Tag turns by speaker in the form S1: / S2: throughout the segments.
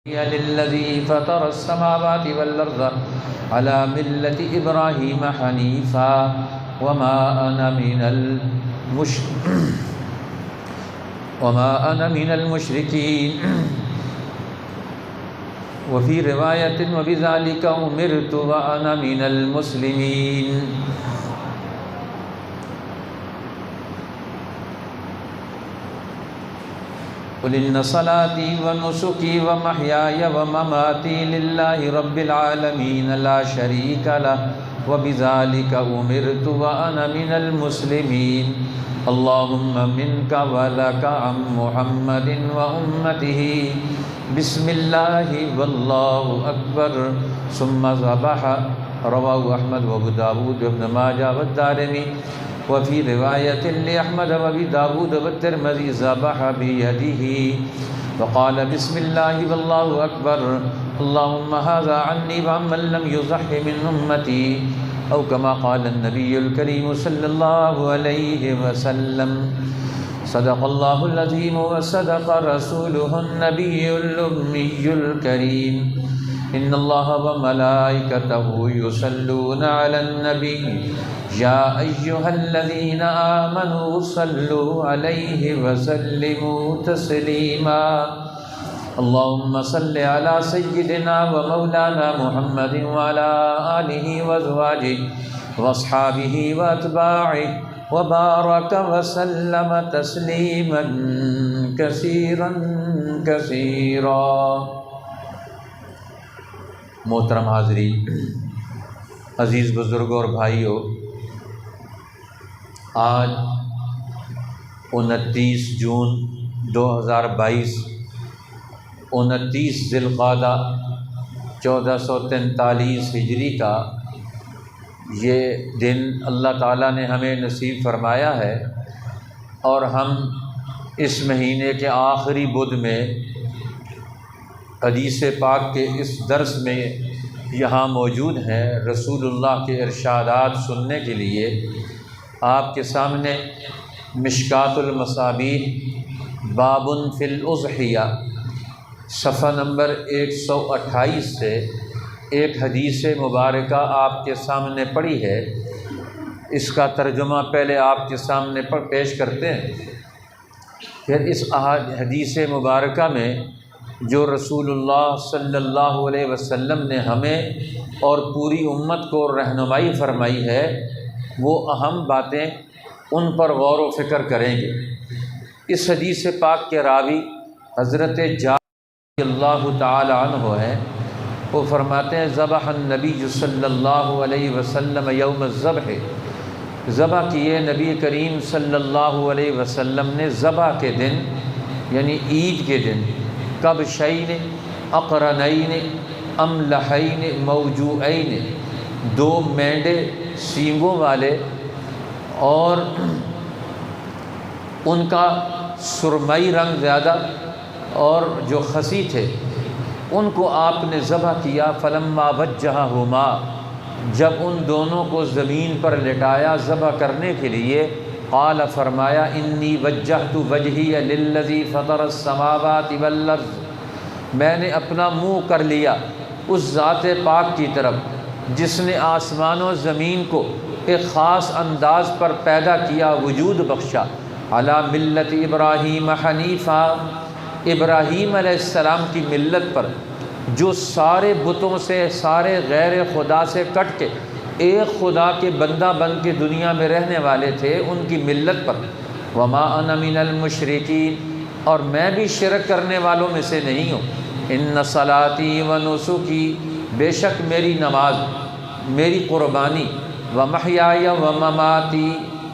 S1: للذي فطر السماوات والأرض على ملة إبراهيم حنيفا وما أنا من المشركين وفي رواية وبذلك أمرت وأنا من المسلمين. قل إن صلاتي ونسكي ومحياي ومماتي لله رب العالمين لا شريك له وبذلك أمرت وأنا من المسلمين. اللهم منك ولك عن محمد وأمته بسم الله والله أكبر ثم ذبح. رواه أحمد وأبو داود وابن ماجه والدارمي. وفي رواية لأحمد وأبي داود والترمذي ذبح بيده وقال بسم الله والله أكبر اللهم هذا عني وعمن لم يضح من أمتي أو كما قال النبي الكريم صلى الله عليه وسلم. صدق الله العظيم وصدق رسوله النبي الأمي الكريم. إن الله وملائكته يصلون على النبي يا أيها الذين آمنوا صلوا عليه وسلموا تسليما. اللهم صل على سيدنا ومولانا محمد وعلى آله وأزواجه وأصحابه وأتباعه وبارك وسلم تسليما كثيرا كثيرا. محترم حاضرین، عزیز بزرگوں اور بھائیوں، آج 29 جون 2022 29 ذی القعدہ 1443 ہجری کا یہ دن اللہ تعالیٰ نے ہمیں نصیب فرمایا ہے، اور ہم اس مہینے کے آخری بدھ میں حدیث پاک کے اس درس میں یہاں موجود ہیں رسول اللہ کے ارشادات سننے کے لیے. آپ کے سامنے مشکات المصابیح باب فی الاضحیہ صفحہ نمبر 128 سے ایک حدیث مبارکہ آپ کے سامنے پڑھی ہے. اس کا ترجمہ پہلے آپ کے سامنے پیش کرتے ہیں، پھر اس حدیث مبارکہ میں جو رسول اللہ صلی اللہ علیہ وسلم نے ہمیں اور پوری امت کو رہنمائی فرمائی ہے، وہ اہم باتیں ان پر غور و فکر کریں گے. اس حدیث پاک کے راوی حضرت جابر رضی اللہ تعالی عنہ ہیں. وہ فرماتے ہیں ذبح النبی صلی اللہ علیہ وسلم یوم الذبح. ذبح کیے نبی کریم صلی اللہ علیہ وسلم نے ذبح کے دن، یعنی عید کے دن، کبشین اقرنین املحین موجوعین، 2 مینڈے سینگوں والے اور ان کا سرمئی رنگ زیادہ اور جو خسی تھے، ان کو آپ نے ذبح کیا. فلما وجہہما، جب ان دونوں کو زمین پر لٹایا ذبح کرنے کے لیے، قال فرمایا انی وجہت وجہی للذی فطر السماوات والارض، میں نے اپنا منہ کر لیا اس ذات پاک کی طرف جس نے آسمان و زمین کو ایک خاص انداز پر پیدا کیا، وجود بخشا. علی ملت ابراہیم حنیفا، ابراہیم علیہ السلام کی ملت پر، جو سارے بتوں سے، سارے غیر خدا سے کٹ کے ایک خدا کے بندہ بن کے دنیا میں رہنے والے تھے، ان کی ملت پر. وما انا من المشرکین، اور میں بھی شرک کرنے والوں میں سے نہیں ہوں. ان صلاتی و نسکی، بے شک میری نماز، میری قربانی، ومحیایا و مماتی،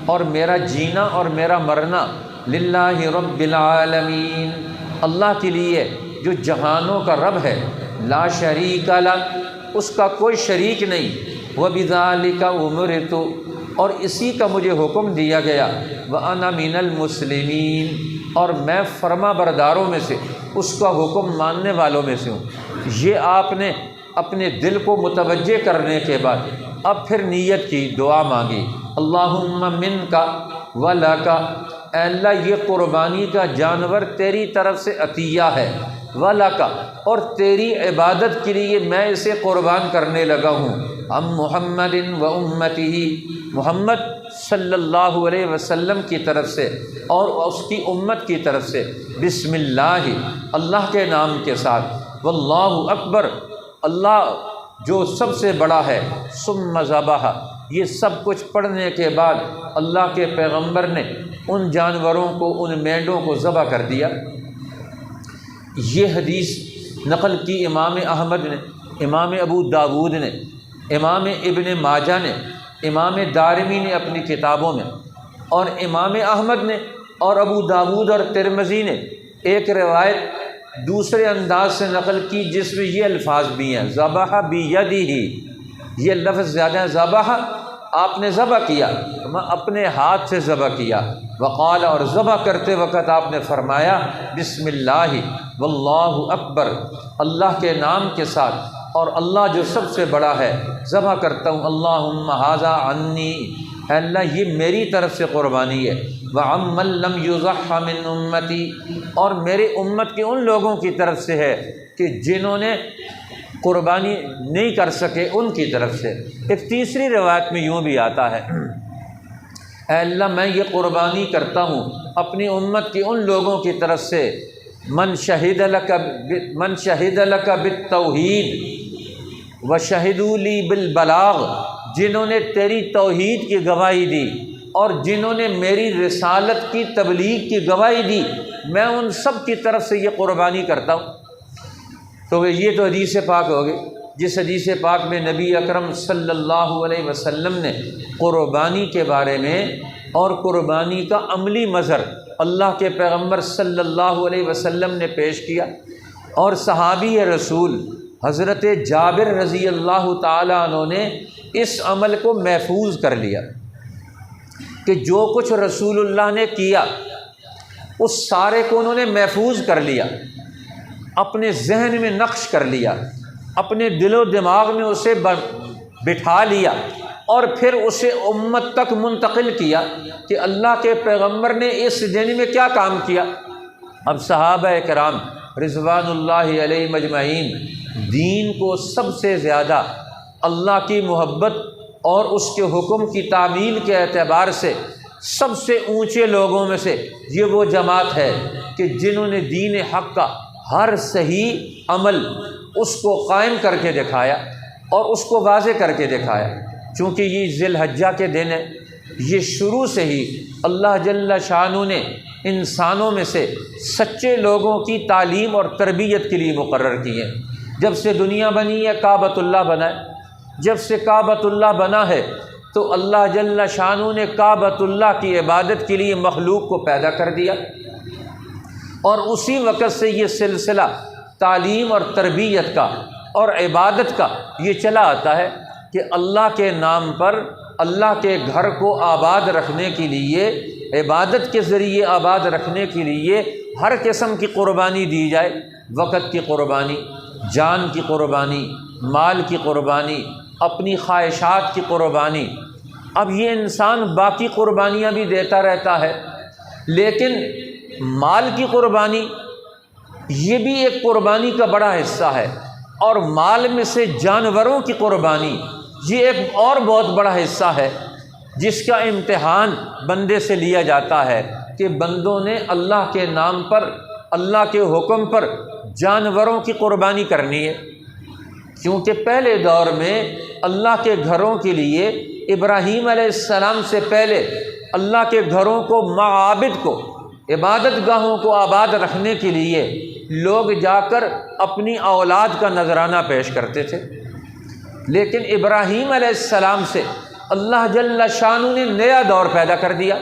S1: اور میرا جینا اور میرا مرنا، للہ رب العالمین، اللہ کے لیے جو جہانوں کا رب ہے، لا شریک لہ، اس کا کوئی شریک نہیں. وبذالک امرت، اور اسی کا مجھے حکم دیا گیا. وانا من المسلمین، اور میں فرما برداروں میں سے، اس کا حکم ماننے والوں میں سے ہوں. یہ آپ نے اپنے دل کو متوجہ کرنے کے بعد اب پھر نیت کی، دعا مانگی. اللہم منک ولک، اے اللہ یہ قربانی کا جانور تیری طرف سے عطیہ ہے، وَلَكَ، اور تیری عبادت کے لیے میں اسے قربان کرنے لگا ہوں، ہم محمد و امتہ، محمد صلی اللہ علیہ وسلم کی طرف سے اور اس کی امت کی طرف سے، بسم اللہ، اللہ کے نام کے ساتھ، واللہ اکبر، اللہ جو سب سے بڑا ہے، ثم ذبح، یہ سب کچھ پڑھنے کے بعد اللہ کے پیغمبر نے ان جانوروں کو، ان مینڈوں کو ذبح کر دیا۔ یہ حدیث نقل کی امام احمد نے، امام ابو داود نے، امام ابن ماجہ نے، امام دارمی نے اپنی کتابوں میں، اور امام احمد نے اور ابو داود اور ترمذی نے ایک روایت دوسرے انداز سے نقل کی جس میں یہ الفاظ بھی ہیں، ذبح بیدہ، یہ لفظ زیادہ ہے، ذبح آپ نے ذبح کیا، اپنے ہاتھ سے ذبح کیا، وقال، اور ذبح کرتے وقت آپ نے فرمایا بسم اللہ واللہ اکبر، اللہ کے نام کے ساتھ اور اللہ جو سب سے بڑا ہے ذبح کرتا ہوں، اللہم ھذا عنی، اے اللہ یہ میری طرف سے قربانی ہے، وعمن لم یضح من امتی، اور میرے امت کے ان لوگوں کی طرف سے ہے کہ جنہوں نے قربانی نہیں کر سکے، ان کی طرف سے۔ ایک تیسری روایت میں یوں بھی آتا ہے، اے اللہ میں یہ قربانی کرتا ہوں اپنی امت کی ان لوگوں کی طرف سے، من شہد لک بالتوحید وشہدوا لی بالبلاغ، جنہوں نے تیری توحید کی گواہی دی اور جنہوں نے میری رسالت کی تبلیغ کی گواہی دی، میں ان سب کی طرف سے یہ قربانی کرتا ہوں۔ تو یہ تو حدیث پاک ہو گئی، جس حدیث پاک میں نبی اکرم صلی اللہ علیہ وسلم نے قربانی کے بارے میں اور قربانی کا عملی مظہر اللہ کے پیغمبر صلی اللہ علیہ وسلم نے پیش کیا، اور صحابی رسول حضرت جابر رضی اللہ تعالیٰ عنہ نے اس عمل کو محفوظ کر لیا کہ جو کچھ رسول اللہ نے کیا اس سارے کو انہوں نے محفوظ کر لیا، اپنے ذہن میں نقش کر لیا، اپنے دل و دماغ میں اسے بٹھا لیا، اور پھر اسے امت تک منتقل کیا کہ اللہ کے پیغمبر نے اس دن میں کیا کام کیا۔ اب صحابہ کرام رضوان اللہ علیہ مجمعین دین کو سب سے زیادہ اللہ کی محبت اور اس کے حکم کی تعمیل کے اعتبار سے سب سے اونچے لوگوں میں سے یہ وہ جماعت ہے کہ جنہوں نے دین حق کا ہر صحیح عمل اس کو قائم کر کے دکھایا اور اس کو واضح کر کے دکھایا۔ چونکہ یہ ذی الحجہ کے دن ہے، یہ شروع سے ہی اللہ جل شانہ نے انسانوں میں سے سچے لوگوں کی تعلیم اور تربیت کے لیے مقرر کی ہے۔ جب سے دنیا بنی ہے کعبۃ اللہ بنا ہے، جب سے کعبۃ اللہ بنا ہے تو اللہ جل شانہ نے کعبۃ اللہ کی عبادت کے لیے مخلوق کو پیدا کر دیا، اور اسی وقت سے یہ سلسلہ تعلیم اور تربیت کا اور عبادت کا یہ چلا آتا ہے کہ اللہ کے نام پر اللہ کے گھر کو آباد رکھنے کے لیے، عبادت کے ذریعے آباد رکھنے کے لیے ہر قسم کی قربانی دی جائے، وقت کی قربانی، جان کی قربانی، مال کی قربانی، اپنی خواہشات کی قربانی۔ اب یہ انسان باقی قربانیاں بھی دیتا رہتا ہے، لیکن مال کی قربانی یہ بھی ایک قربانی کا بڑا حصہ ہے، اور مال میں سے جانوروں کی قربانی یہ ایک اور بہت بڑا حصہ ہے جس کا امتحان بندے سے لیا جاتا ہے کہ بندوں نے اللہ کے نام پر، اللہ کے حکم پر جانوروں کی قربانی کرنی ہے۔ کیونکہ پہلے دور میں اللہ کے گھروں کے لیے ابراہیم علیہ السلام سے پہلے اللہ کے گھروں کو، معابد کو، عبادت گاہوں کو آباد رکھنے کے لیے لوگ جا کر اپنی اولاد کا نذرانہ پیش کرتے تھے، لیکن ابراہیم علیہ السلام سے اللہ جل شانہ نے نیا دور پیدا کر دیا۔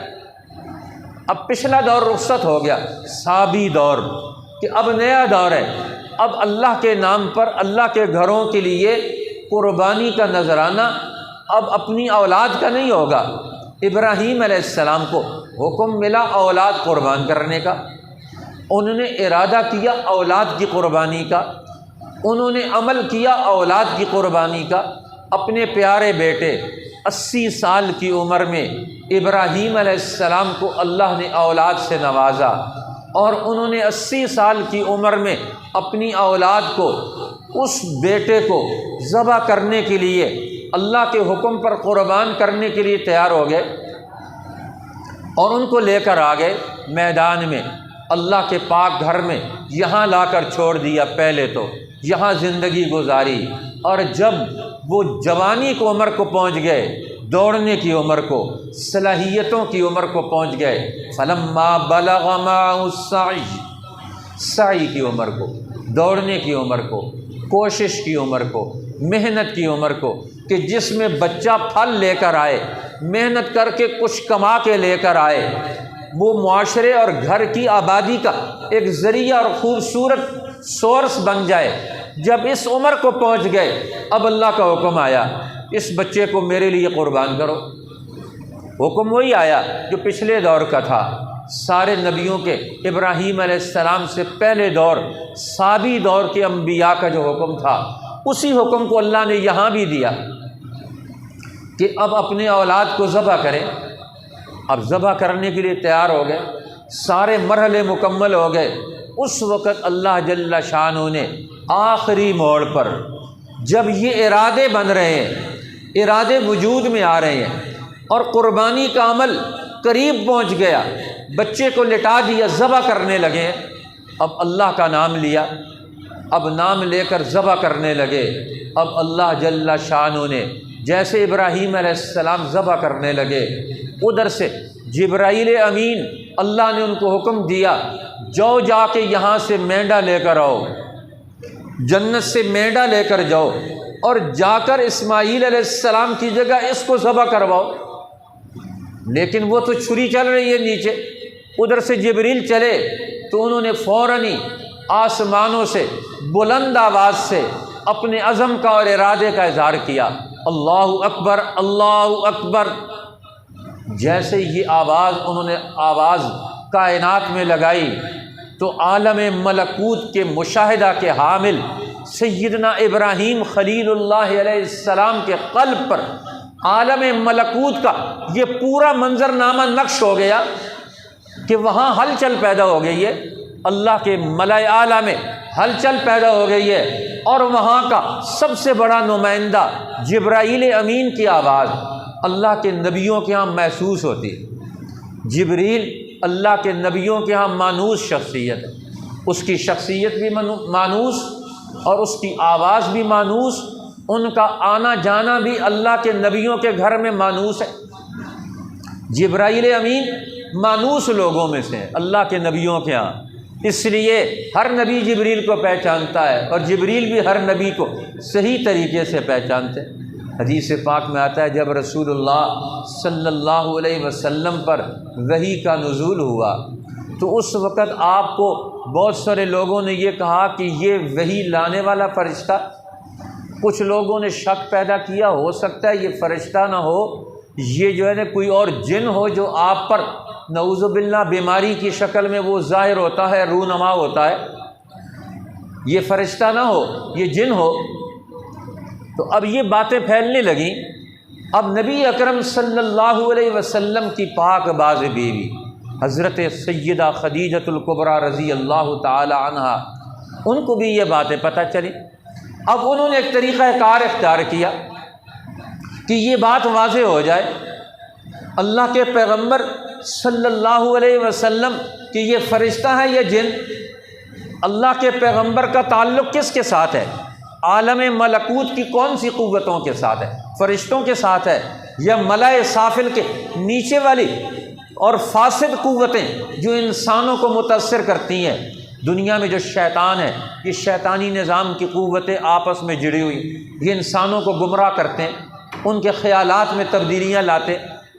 S1: اب پچھلا دور رخصت ہو گیا، سابی دور، کہ اب نیا دور ہے، اب اللہ کے نام پر اللہ کے گھروں کے لیے قربانی کا نذرانہ اب اپنی اولاد کا نہیں ہوگا۔ ابراہیم علیہ السلام کو حکم ملا اولاد قربان کرنے کا، انہوں نے ارادہ کیا اولاد کی قربانی کا، انہوں نے عمل کیا اولاد کی قربانی کا۔ اپنے پیارے بیٹے 80 سال کی عمر میں ابراہیم علیہ السلام کو اللہ نے اولاد سے نوازا، اور انہوں نے 80 سال کی عمر میں اپنی اولاد کو، اس بیٹے کو ذبح کرنے کے لیے، اللہ کے حکم پر قربان کرنے کے لیے تیار ہو گئے اور ان کو لے کر آ گئے میدان میں، اللہ کے پاک گھر میں یہاں لا کر چھوڑ دیا۔ پہلے تو یہاں زندگی گزاری، اور جب وہ جوانی کو عمر کو پہنچ گئے، دوڑنے کی عمر کو، صلاحیتوں کی عمر کو پہنچ گئے، فلما بلغ معه السعی، سعی کی عمر کو، دوڑنے کی عمر کو، کوشش کی عمر کو، محنت کی عمر کو، کہ جس میں بچہ پھل لے کر آئے، محنت کر کے کچھ کما کے لے کر آئے، وہ معاشرے اور گھر کی آبادی کا ایک ذریعہ اور خوبصورت سورس بن جائے۔ جب اس عمر کو پہنچ گئے، اب اللہ کا حکم آیا اس بچے کو میرے لیے قربان کرو۔ حکم وہی آیا جو پچھلے دور کا تھا، سارے نبیوں کے، ابراہیم علیہ السلام سے پہلے دور، سابی دور کے انبیاء کا جو حکم تھا، اسی حکم کو اللہ نے یہاں بھی دیا کہ اب اپنے اولاد کو ذبح کریں۔ اب ذبح کرنے کے لیے تیار ہو گئے، سارے مرحلے مکمل ہو گئے۔ اس وقت اللہ جل شانہ نے آخری موڑ پر، جب یہ ارادے بن رہے ہیں، ارادے وجود میں آ رہے ہیں اور قربانی کا عمل قریب پہنچ گیا، بچے کو لٹا دیا، ذبح کرنے لگے، اب اللہ کا نام لیا، اب نام لے کر ذبح کرنے لگے۔ اب اللہ جل شانہ نے جیسے ابراہیم علیہ السلام ذبح کرنے لگے، ادھر سے جبرائیل امین، اللہ نے ان کو حکم دیا، جاؤ جا کے یہاں سے مینڈا لے کر آؤ، جنت سے مینڈا لے کر جاؤ اور جا کر اسماعیل علیہ السلام کی جگہ اس کو ذبح کرواؤ۔ لیکن وہ تو چھری چل رہی ہے نیچے، ادھر سے جبریل چلے تو انہوں نے فوراً ہی آسمانوں سے بلند آواز سے اپنے عزم کا اور ارادے کا اظہار کیا، اللہ اکبر، اللہ اکبر۔ جیسے یہ آواز انہوں نے آواز کائنات میں لگائی تو عالم ملکوت کے مشاہدہ کے حامل سیدنا ابراہیم خلیل اللہ علیہ السلام کے قلب پر عالم ملکوت کا یہ پورا منظرنامہ نقش ہو گیا کہ وہاں ہلچل پیدا ہو گئی ہے، اللہ کے ملائے اعلیٰ میں ہلچل پیدا ہو گئی ہے، اور وہاں کا سب سے بڑا نمائندہ جبرائیل امین کی آواز اللہ کے نبیوں کے ہاں محسوس ہوتی ہے۔ جبریل اللہ کے نبیوں کے ہاں مانوس شخصیت ہے، اس کی شخصیت بھی مانوس اور اس کی آواز بھی مانوس، ان کا آنا جانا بھی اللہ کے نبیوں کے گھر میں مانوس ہے۔ جبرائیل امین مانوس لوگوں میں سے اللہ کے نبیوں کے ہاں، اس لیے ہر نبی جبریل کو پہچانتا ہے اور جبریل بھی ہر نبی کو صحیح طریقے سے پہچانتے ہیں۔ حدیث پاک میں آتا ہے جب رسول اللہ صلی اللہ علیہ وسلم پر وحی کا نزول ہوا تو اس وقت آپ کو بہت سارے لوگوں نے یہ کہا کہ یہ وحی لانے والا فرشتہ، کچھ لوگوں نے شک پیدا کیا ہو سکتا ہے یہ فرشتہ نہ ہو، یہ جو ہے نا کوئی اور جن ہو جو آپ پر نعوذ باللہ بیماری کی شکل میں وہ ظاہر ہوتا ہے، رونما ہوتا ہے، یہ فرشتہ نہ ہو، یہ جن ہو۔ تو اب یہ باتیں پھیلنے لگیں۔ اب نبی اکرم صلی اللہ علیہ وسلم کی پاک باز بیوی حضرت سیدہ خدیجۃ الکبریٰ رضی اللہ تعالی عنہا، ان کو بھی یہ باتیں پتہ چلی۔ اب انہوں نے ایک طریقہ کار اختیار کیا کہ یہ بات واضح ہو جائے اللہ کے پیغمبر صلی اللہ علیہ وسلم کہ یہ فرشتہ ہے یا جن۔ اللہ کے پیغمبر کا تعلق کس کے ساتھ ہے؟ عالم ملکوت کی کون سی قوتوں کے ساتھ ہے؟ فرشتوں کے ساتھ ہے یا ملائے سافل کے نیچے والی اور فاسد قوتیں جو انسانوں کو متاثر کرتی ہیں؟ دنیا میں جو شیطان ہے، یہ شیطانی نظام کی قوتیں آپس میں جڑی ہوئی، یہ انسانوں کو گمراہ کرتے ہیں، ان کے خیالات میں تبدیلیاں لاتے،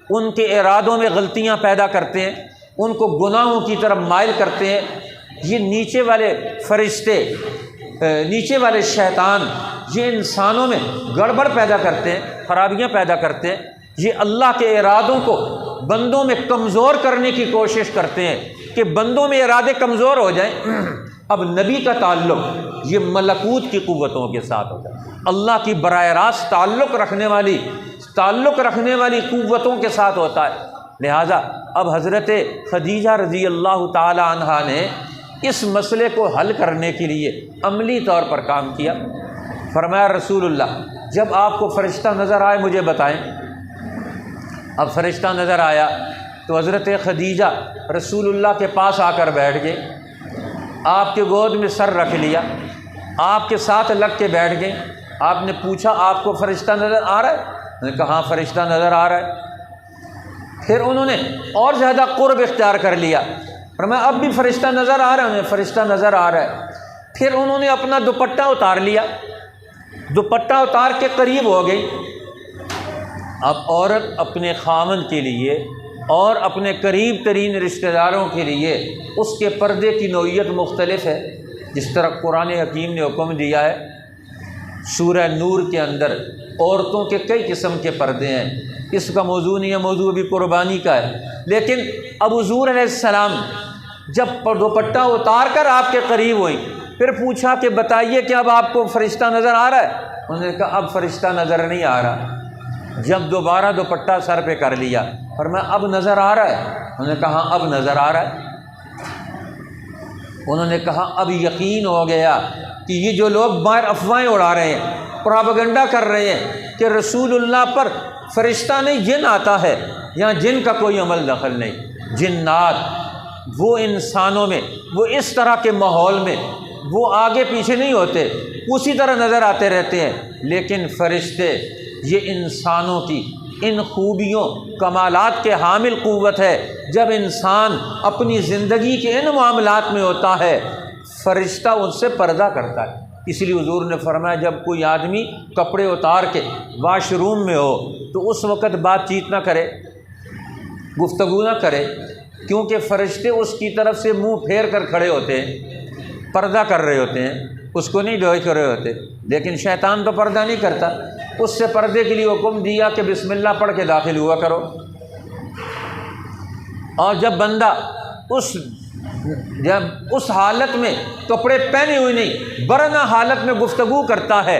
S1: ان کے ارادوں میں غلطیاں پیدا کرتے ہیں، ان کو گناہوں کی طرف مائل کرتے ہیں۔ یہ نیچے والے فرشتے، نیچے والے شیطان، یہ انسانوں میں گڑبڑ پیدا کرتے ہیں، خرابیاں پیدا کرتے ہیں، یہ اللہ کے ارادوں کو بندوں میں کمزور کرنے کی کوشش کرتے ہیں کہ بندوں میں ارادے کمزور ہو جائیں۔ اب نبی کا تعلق یہ ملکوت کی قوتوں کے ساتھ ہوتا ہے، اللہ کی براہ راست تعلق رکھنے والی قوتوں کے ساتھ ہوتا ہے۔ لہٰذا اب حضرت خدیجہ رضی اللہ تعالی عنہا نے اس مسئلے کو حل کرنے کے لیے عملی طور پر کام کیا۔ فرمایا رسول اللہ جب آپ کو فرشتہ نظر آئے مجھے بتائیں۔ اب فرشتہ نظر آیا تو حضرت خدیجہ رسول اللہ کے پاس آ کر بیٹھ گئے، آپ کے گود میں سر رکھ لیا، آپ کے ساتھ لگ کے بیٹھ گئے۔ آپ نے پوچھا آپ کو فرشتہ نظر آ رہا ہے؟ انہوں نے کہا ہاں فرشتہ نظر آ رہا ہے۔ پھر انہوں نے اور زیادہ قرب اختیار کر لیا، فرمایا اب بھی فرشتہ نظر آ رہا ہے؟ انہیں فرشتہ نظر آ رہا ہے۔ پھر انہوں نے اپنا دوپٹہ اتار لیا، دوپٹہ اتار کے قریب ہو گئی۔ اب عورت اپنے خامن کے لیے اور اپنے قریب ترین رشتہ داروں کے لیے اس کے پردے کی نوعیت مختلف ہے، جس طرح قرآن حکیم نے حکم دیا ہے۔ سورہ نور کے اندر عورتوں کے کئی قسم کے پردے ہیں، اس کا موضوع نہیں ہے، موضوع ابھی قربانی کا ہے۔ لیکن اب حضور علیہ السلام جب دوپٹہ اتار کر آپ کے قریب ہوئیں، پھر پوچھا کہ بتائیے کہ اب آپ کو فرشتہ نظر آ رہا ہے؟ انہوں نے کہا اب فرشتہ نظر نہیں آ رہا۔ جب دوبارہ دوپٹہ سر پہ کر لیا، فرمایا اب نظر آ رہا ہے؟ انہوں نے کہا اب نظر آ رہا ہے۔ انہوں نے کہا اب یقین ہو گیا کہ یہ جو لوگ باہر افواہیں اڑا رہے ہیں، پروپیگنڈا کر رہے ہیں کہ رسول اللہ پر فرشتہ نہیں جن آتا ہے، یہاں جن کا کوئی عمل دخل نہیں۔ جنات وہ انسانوں میں، وہ اس طرح کے ماحول میں وہ آگے پیچھے نہیں ہوتے، اسی طرح نظر آتے رہتے ہیں، لیکن فرشتے یہ انسانوں کی ان خوبیوں کمالات کے حامل قوت ہے۔ جب انسان اپنی زندگی کے ان معاملات میں ہوتا ہے، فرشتہ ان سے پردہ کرتا ہے۔ اس لیے حضور نے فرمایا جب کوئی آدمی کپڑے اتار کے واش روم میں ہو تو اس وقت بات چیت نہ کرے، گفتگو نہ کرے، کیونکہ فرشتے اس کی طرف سے منہ پھیر کر کھڑے ہوتے ہیں، پردہ کر رہے ہوتے ہیں، اس کو نہیں دیکھ رہے ہوتے۔ لیکن شیطان تو پردہ نہیں کرتا، اس سے پردے کے لیے حکم دیا کہ بسم اللہ پڑھ کے داخل ہوا کرو۔ اور جب بندہ جب اس حالت میں کپڑے پہنے ہوئے نہیں، برہنہ حالت میں گفتگو کرتا ہے،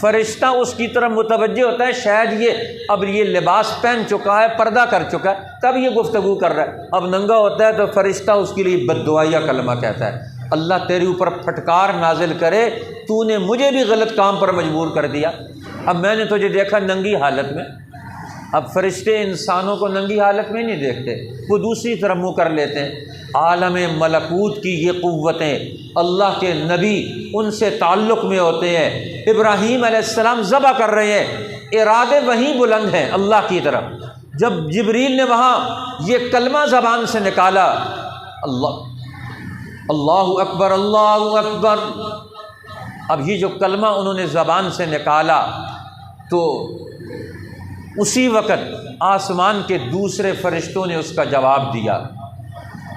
S1: فرشتہ اس کی طرف متوجہ ہوتا ہے، شاید یہ اب یہ لباس پہن چکا ہے، پردہ کر چکا ہے، تب یہ گفتگو کر رہا ہے۔ اب ننگا ہوتا ہے تو فرشتہ اس کے لیے بد دعائیہ کلمہ کہتا ہے، اللہ تیرے اوپر پھٹکار نازل کرے، تو نے مجھے بھی غلط کام پر مجبور کر دیا، اب میں نے تجھے دیکھا ننگی حالت میں۔ اب فرشتے انسانوں کو ننگی حالت میں نہیں دیکھتے، وہ دوسری طرف منہ کر لیتے ہیں۔ عالم ملکوت کی یہ قوتیں اللہ کے نبی ان سے تعلق میں ہوتے ہیں۔ ابراہیم علیہ السلام ذبح کر رہے ہیں، ارادے وہیں بلند ہیں اللہ کی طرف۔ جب جبریل نے وہاں یہ کلمہ زبان سے نکالا، اللہ اکبر اللہ اکبر، اب یہ جو کلمہ انہوں نے زبان سے نکالا تو اسی وقت آسمان کے دوسرے فرشتوں نے اس کا جواب دیا،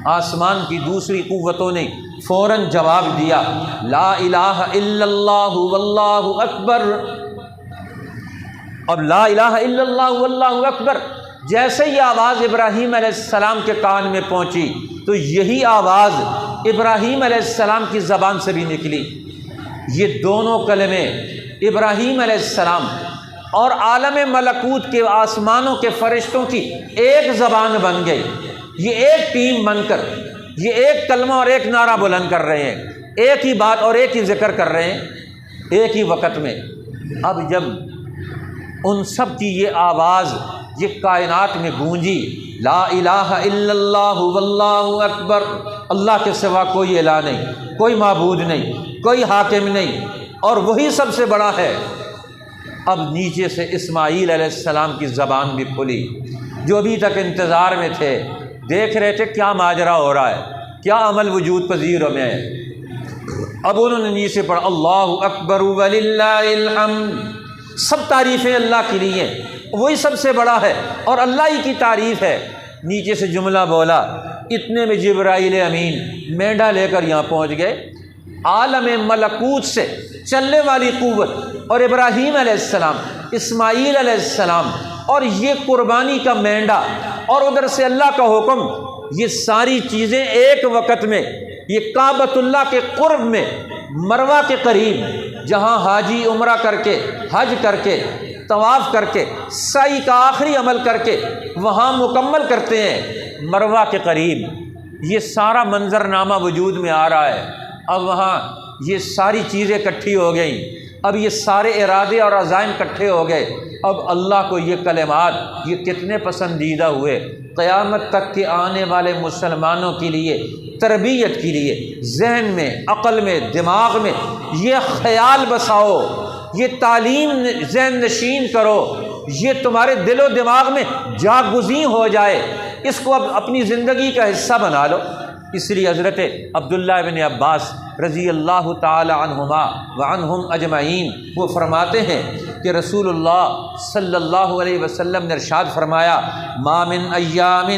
S1: آسمان کی دوسری قوتوں نے فوراً جواب دیا، لا الہ الا اللہ واللہ اکبر۔ اب لا الہ الا اللہ واللہ اکبر جیسے یہ آواز ابراہیم علیہ السلام کے کان میں پہنچی تو یہی آواز ابراہیم علیہ السلام کی زبان سے بھی نکلی۔ یہ دونوں کلمے ابراہیم علیہ السلام اور عالم ملکوت کے آسمانوں کے فرشتوں کی ایک زبان بن گئی، یہ ایک ٹیم بن کر یہ ایک کلمہ اور ایک نعرہ بلند کر رہے ہیں، ایک ہی بات اور ایک ہی ذکر کر رہے ہیں ایک ہی وقت میں۔ اب جب ان سب کی یہ آواز یہ کائنات میں گونجی، لا الہ الا اللہ واللہ اکبر، اللہ کے سوا کوئی الہ نہیں، کوئی معبود نہیں، کوئی حاکم نہیں، اور وہی سب سے بڑا ہے۔ اب نیچے سے اسماعیل علیہ السلام کی زبان بھی کھلی، جو ابھی تک انتظار میں تھے، دیکھ رہے تھے کیا ماجرا ہو رہا ہے، کیا عمل وجود پذیر میں ہے۔ اب انہوں نے نیچے پڑھا اللہ اکبر وللہ الحمد، سب تعریفیں اللہ کے لیے، وہی سب سے بڑا ہے اور اللہ ہی کی تعریف ہے۔ نیچے سے جملہ بولا، اتنے میں جبرائیل امین مینڈا لے کر یہاں پہنچ گئے، عالم ملکوت سے چلنے والی قوت، اور ابراہیم علیہ السلام، اسماعیل علیہ السلام، اور یہ قربانی کا مینڈا، اور ادھر سے اللہ کا حکم، یہ ساری چیزیں ایک وقت میں، یہ کعبۃ اللہ کے قرب میں، مروہ کے قریب، جہاں حاجی عمرہ کر کے حج کر کے طواف کر کے سعی کا آخری عمل کر کے وہاں مکمل کرتے ہیں مروہ کے قریب۔ یہ سارا منظرنامہ وجود میں آ رہا ہے۔ اب وہاں یہ ساری چیزیں اکٹھی ہو گئیں، اب یہ سارے ارادے اور عزائم اکٹھے ہو گئے۔ اب اللہ کو یہ کلمات یہ کتنے پسندیدہ ہوئے، قیامت تک کے آنے والے مسلمانوں کے لیے تربیت کے لیے ذہن میں، عقل میں، دماغ میں یہ خیال بساؤ، یہ تعلیم ذہن نشین کرو، یہ تمہارے دل و دماغ میں جاگزیں ہو جائے، اس کو اب اپنی زندگی کا حصہ بنا لو۔ اس لیے حضرت عبداللہ بن عباس رضی اللہ تعالی عنہما وعنہم اجمعین وہ فرماتے ہیں کہ رسول اللہ صلی اللہ علیہ وسلم نے ارشاد فرمایا، ما من ایام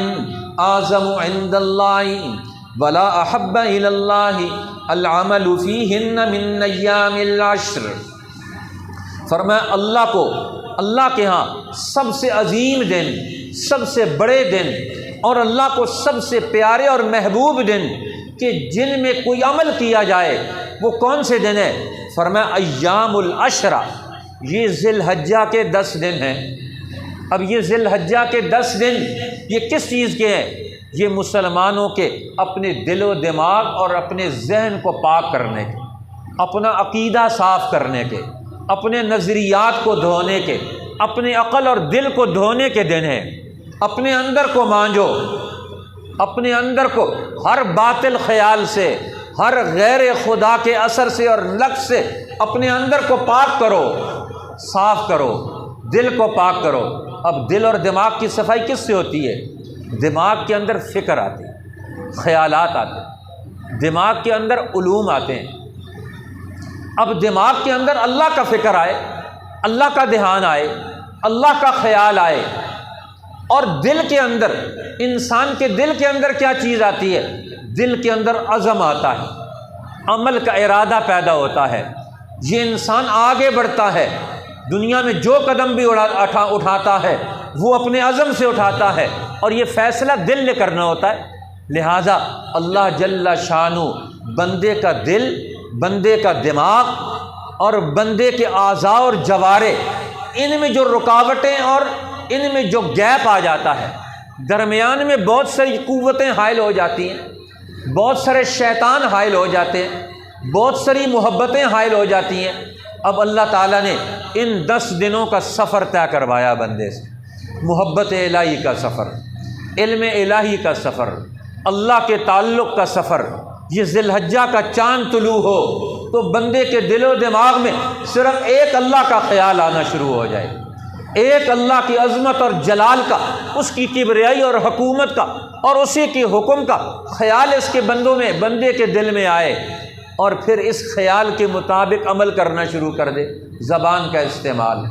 S1: اعظم عند اللہ ولا احب الی اللہ العمل فیہن من ایام العشر۔ فرمایا اللہ کے ہاں سب سے عظیم دن، سب سے بڑے دن اور اللہ کو سب سے پیارے اور محبوب دن کہ جن میں کوئی عمل کیا جائے وہ کون سے دن ہے؟ فرمایا ایام العشرہ، یہ ذی الحجہ کے 10 دن ہیں۔ اب یہ ذی الحجہ کے 10 دن یہ کس چیز کے ہیں؟ یہ مسلمانوں کے اپنے دل و دماغ اور اپنے ذہن کو پاک کرنے کے، اپنا عقیدہ صاف کرنے کے، اپنے نظریات کو دھونے کے، اپنے عقل اور دل کو دھونے کے دن ہیں۔ اپنے اندر کو مانجو، اپنے اندر کو ہر باطل خیال سے، ہر غیر خدا کے اثر سے اور نقص سے اپنے اندر کو پاک کرو، صاف کرو، دل کو پاک کرو۔ اب دل اور دماغ کی صفائی کس سے ہوتی ہے؟ دماغ کے اندر فکر آتی ہے، خیالات آتے ہیں، دماغ کے اندر علوم آتے ہیں۔ اب دماغ کے اندر اللہ کا فکر آئے، اللہ کا دھیان آئے، اللہ کا خیال آئے، اور دل کے اندر، انسان کے دل کے اندر کیا چیز آتی ہے؟ دل کے اندر عزم آتا ہے، عمل کا ارادہ پیدا ہوتا ہے، یہ انسان آگے بڑھتا ہے، دنیا میں جو قدم بھی اٹھاتا ہے وہ اپنے عزم سے اٹھاتا ہے، اور یہ فیصلہ دل نے کرنا ہوتا ہے۔ لہٰذا اللہ جل شانہ بندے کا دل، بندے کا دماغ اور بندے کے اعضاء اور جوارح، ان میں جو رکاوٹیں اور ان میں جو گیپ آ جاتا ہے، درمیان میں بہت ساری قوتیں حائل ہو جاتی ہیں، بہت سارے شیطان حائل ہو جاتے ہیں، بہت ساری محبتیں حائل ہو جاتی ہیں۔ اب اللہ تعالیٰ نے ان 10 دنوں کا سفر طے کروایا بندے سے، محبت الہی کا سفر، علم الہی کا سفر، اللہ کے تعلق کا سفر۔ یہ ذی الحجہ کا چاند طلوع ہو تو بندے کے دل و دماغ میں صرف ایک اللہ کا خیال آنا شروع ہو جائے، ایک اللہ کی عظمت اور جلال کا، اس کی کبریائی اور حکومت کا اور اسی کے حکم کا خیال اس کے بندوں میں، بندے کے دل میں آئے، اور پھر اس خیال کے مطابق عمل کرنا شروع کر دے۔ زبان کا استعمال،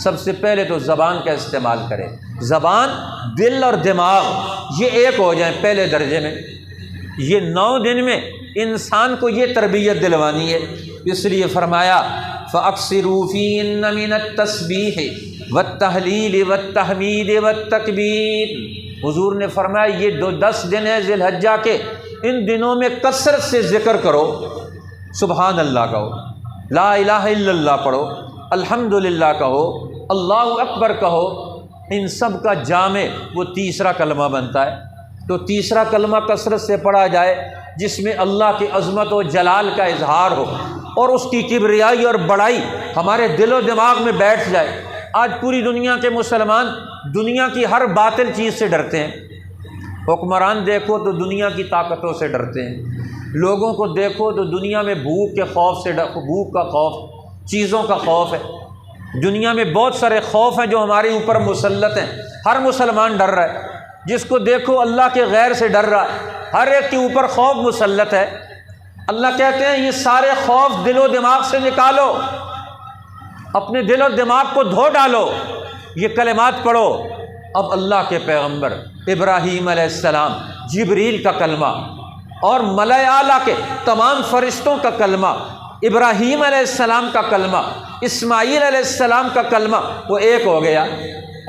S1: سب سے پہلے تو زبان کا استعمال کرے، زبان، دل اور دماغ یہ ایک ہو جائیں پہلے درجے میں۔ یہ 9 دن میں انسان کو یہ تربیت دلوانی ہے، اس لیے فرمایا فَأَكْثِرُوا فِيهِنَّ مِنَ التَّسْبِيحِ وَالتَّهْلِيلِ وَالتَّحْمِيدِ وَالتَّكْبِيرِ۔ حضور نے فرمایا یہ 10 دن ہیں ذی الحجہ کے، ان دنوں میں کثرت سے ذکر کرو، سبحان اللہ کہو، لا الہ الا اللہ پڑھو، الحمدللہ کہو، اللہ اکبر کہو۔ ان سب کا جامع وہ تیسرا کلمہ بنتا ہے۔ تو تیسرا کلمہ کثرت سے پڑھا جائے جس میں اللہ کی عظمت و جلال کا اظہار ہو اور اس کی کبریائی اور بڑائی ہمارے دل و دماغ میں بیٹھ جائے۔ آج پوری دنیا کے مسلمان دنیا کی ہر باطل چیز سے ڈرتے ہیں، حکمران دیکھو تو دنیا کی طاقتوں سے ڈرتے ہیں، لوگوں کو دیکھو تو دنیا میں بھوک کے خوف سے بھوک کا خوف، چیزوں کا خوف ہے۔ دنیا میں بہت سارے خوف ہیں جو ہمارے اوپر مسلط ہیں، ہر مسلمان ڈر رہا ہے، جس کو دیکھو اللہ کے غیر سے ڈر رہا ہے، ہر ایک کے اوپر خوف مسلط ہے۔ اللہ کہتے ہیں یہ سارے خوف دل و دماغ سے نکالو، اپنے دل و دماغ کو دھو ڈالو، یہ کلمات پڑھو۔ اب اللہ کے پیغمبر ابراہیم علیہ السلام، جبریل کا کلمہ اور ملائے اعلیٰ کے تمام فرشتوں کا کلمہ، ابراہیم علیہ السلام کا کلمہ، اسماعیل علیہ السلام کا کلمہ، وہ ایک ہو گیا۔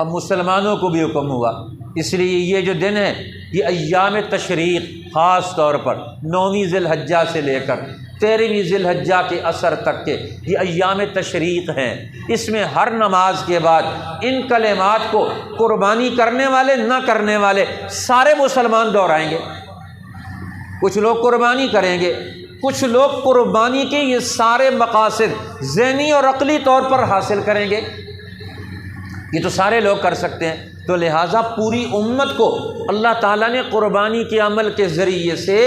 S1: اب مسلمانوں کو بھی حکم ہوا، اس لیے یہ جو دن ہے یہ ایام تشریق، خاص طور پر 9ویں ذی الحجہ سے لے کر 13ویں ذی الحجہ کے عصر تک کے یہ ایام تشریق ہیں۔ اس میں ہر نماز کے بعد ان کلمات کو قربانی کرنے والے نہ کرنے والے سارے مسلمان دہرائیں گے۔ کچھ لوگ قربانی کریں گے، کچھ لوگ قربانی کے یہ سارے مقاصد ذہنی اور عقلی طور پر حاصل کریں گے۔ یہ تو سارے لوگ کر سکتے ہیں، تو لہٰذا پوری امت کو اللہ تعالیٰ نے قربانی کے عمل کے ذریعے سے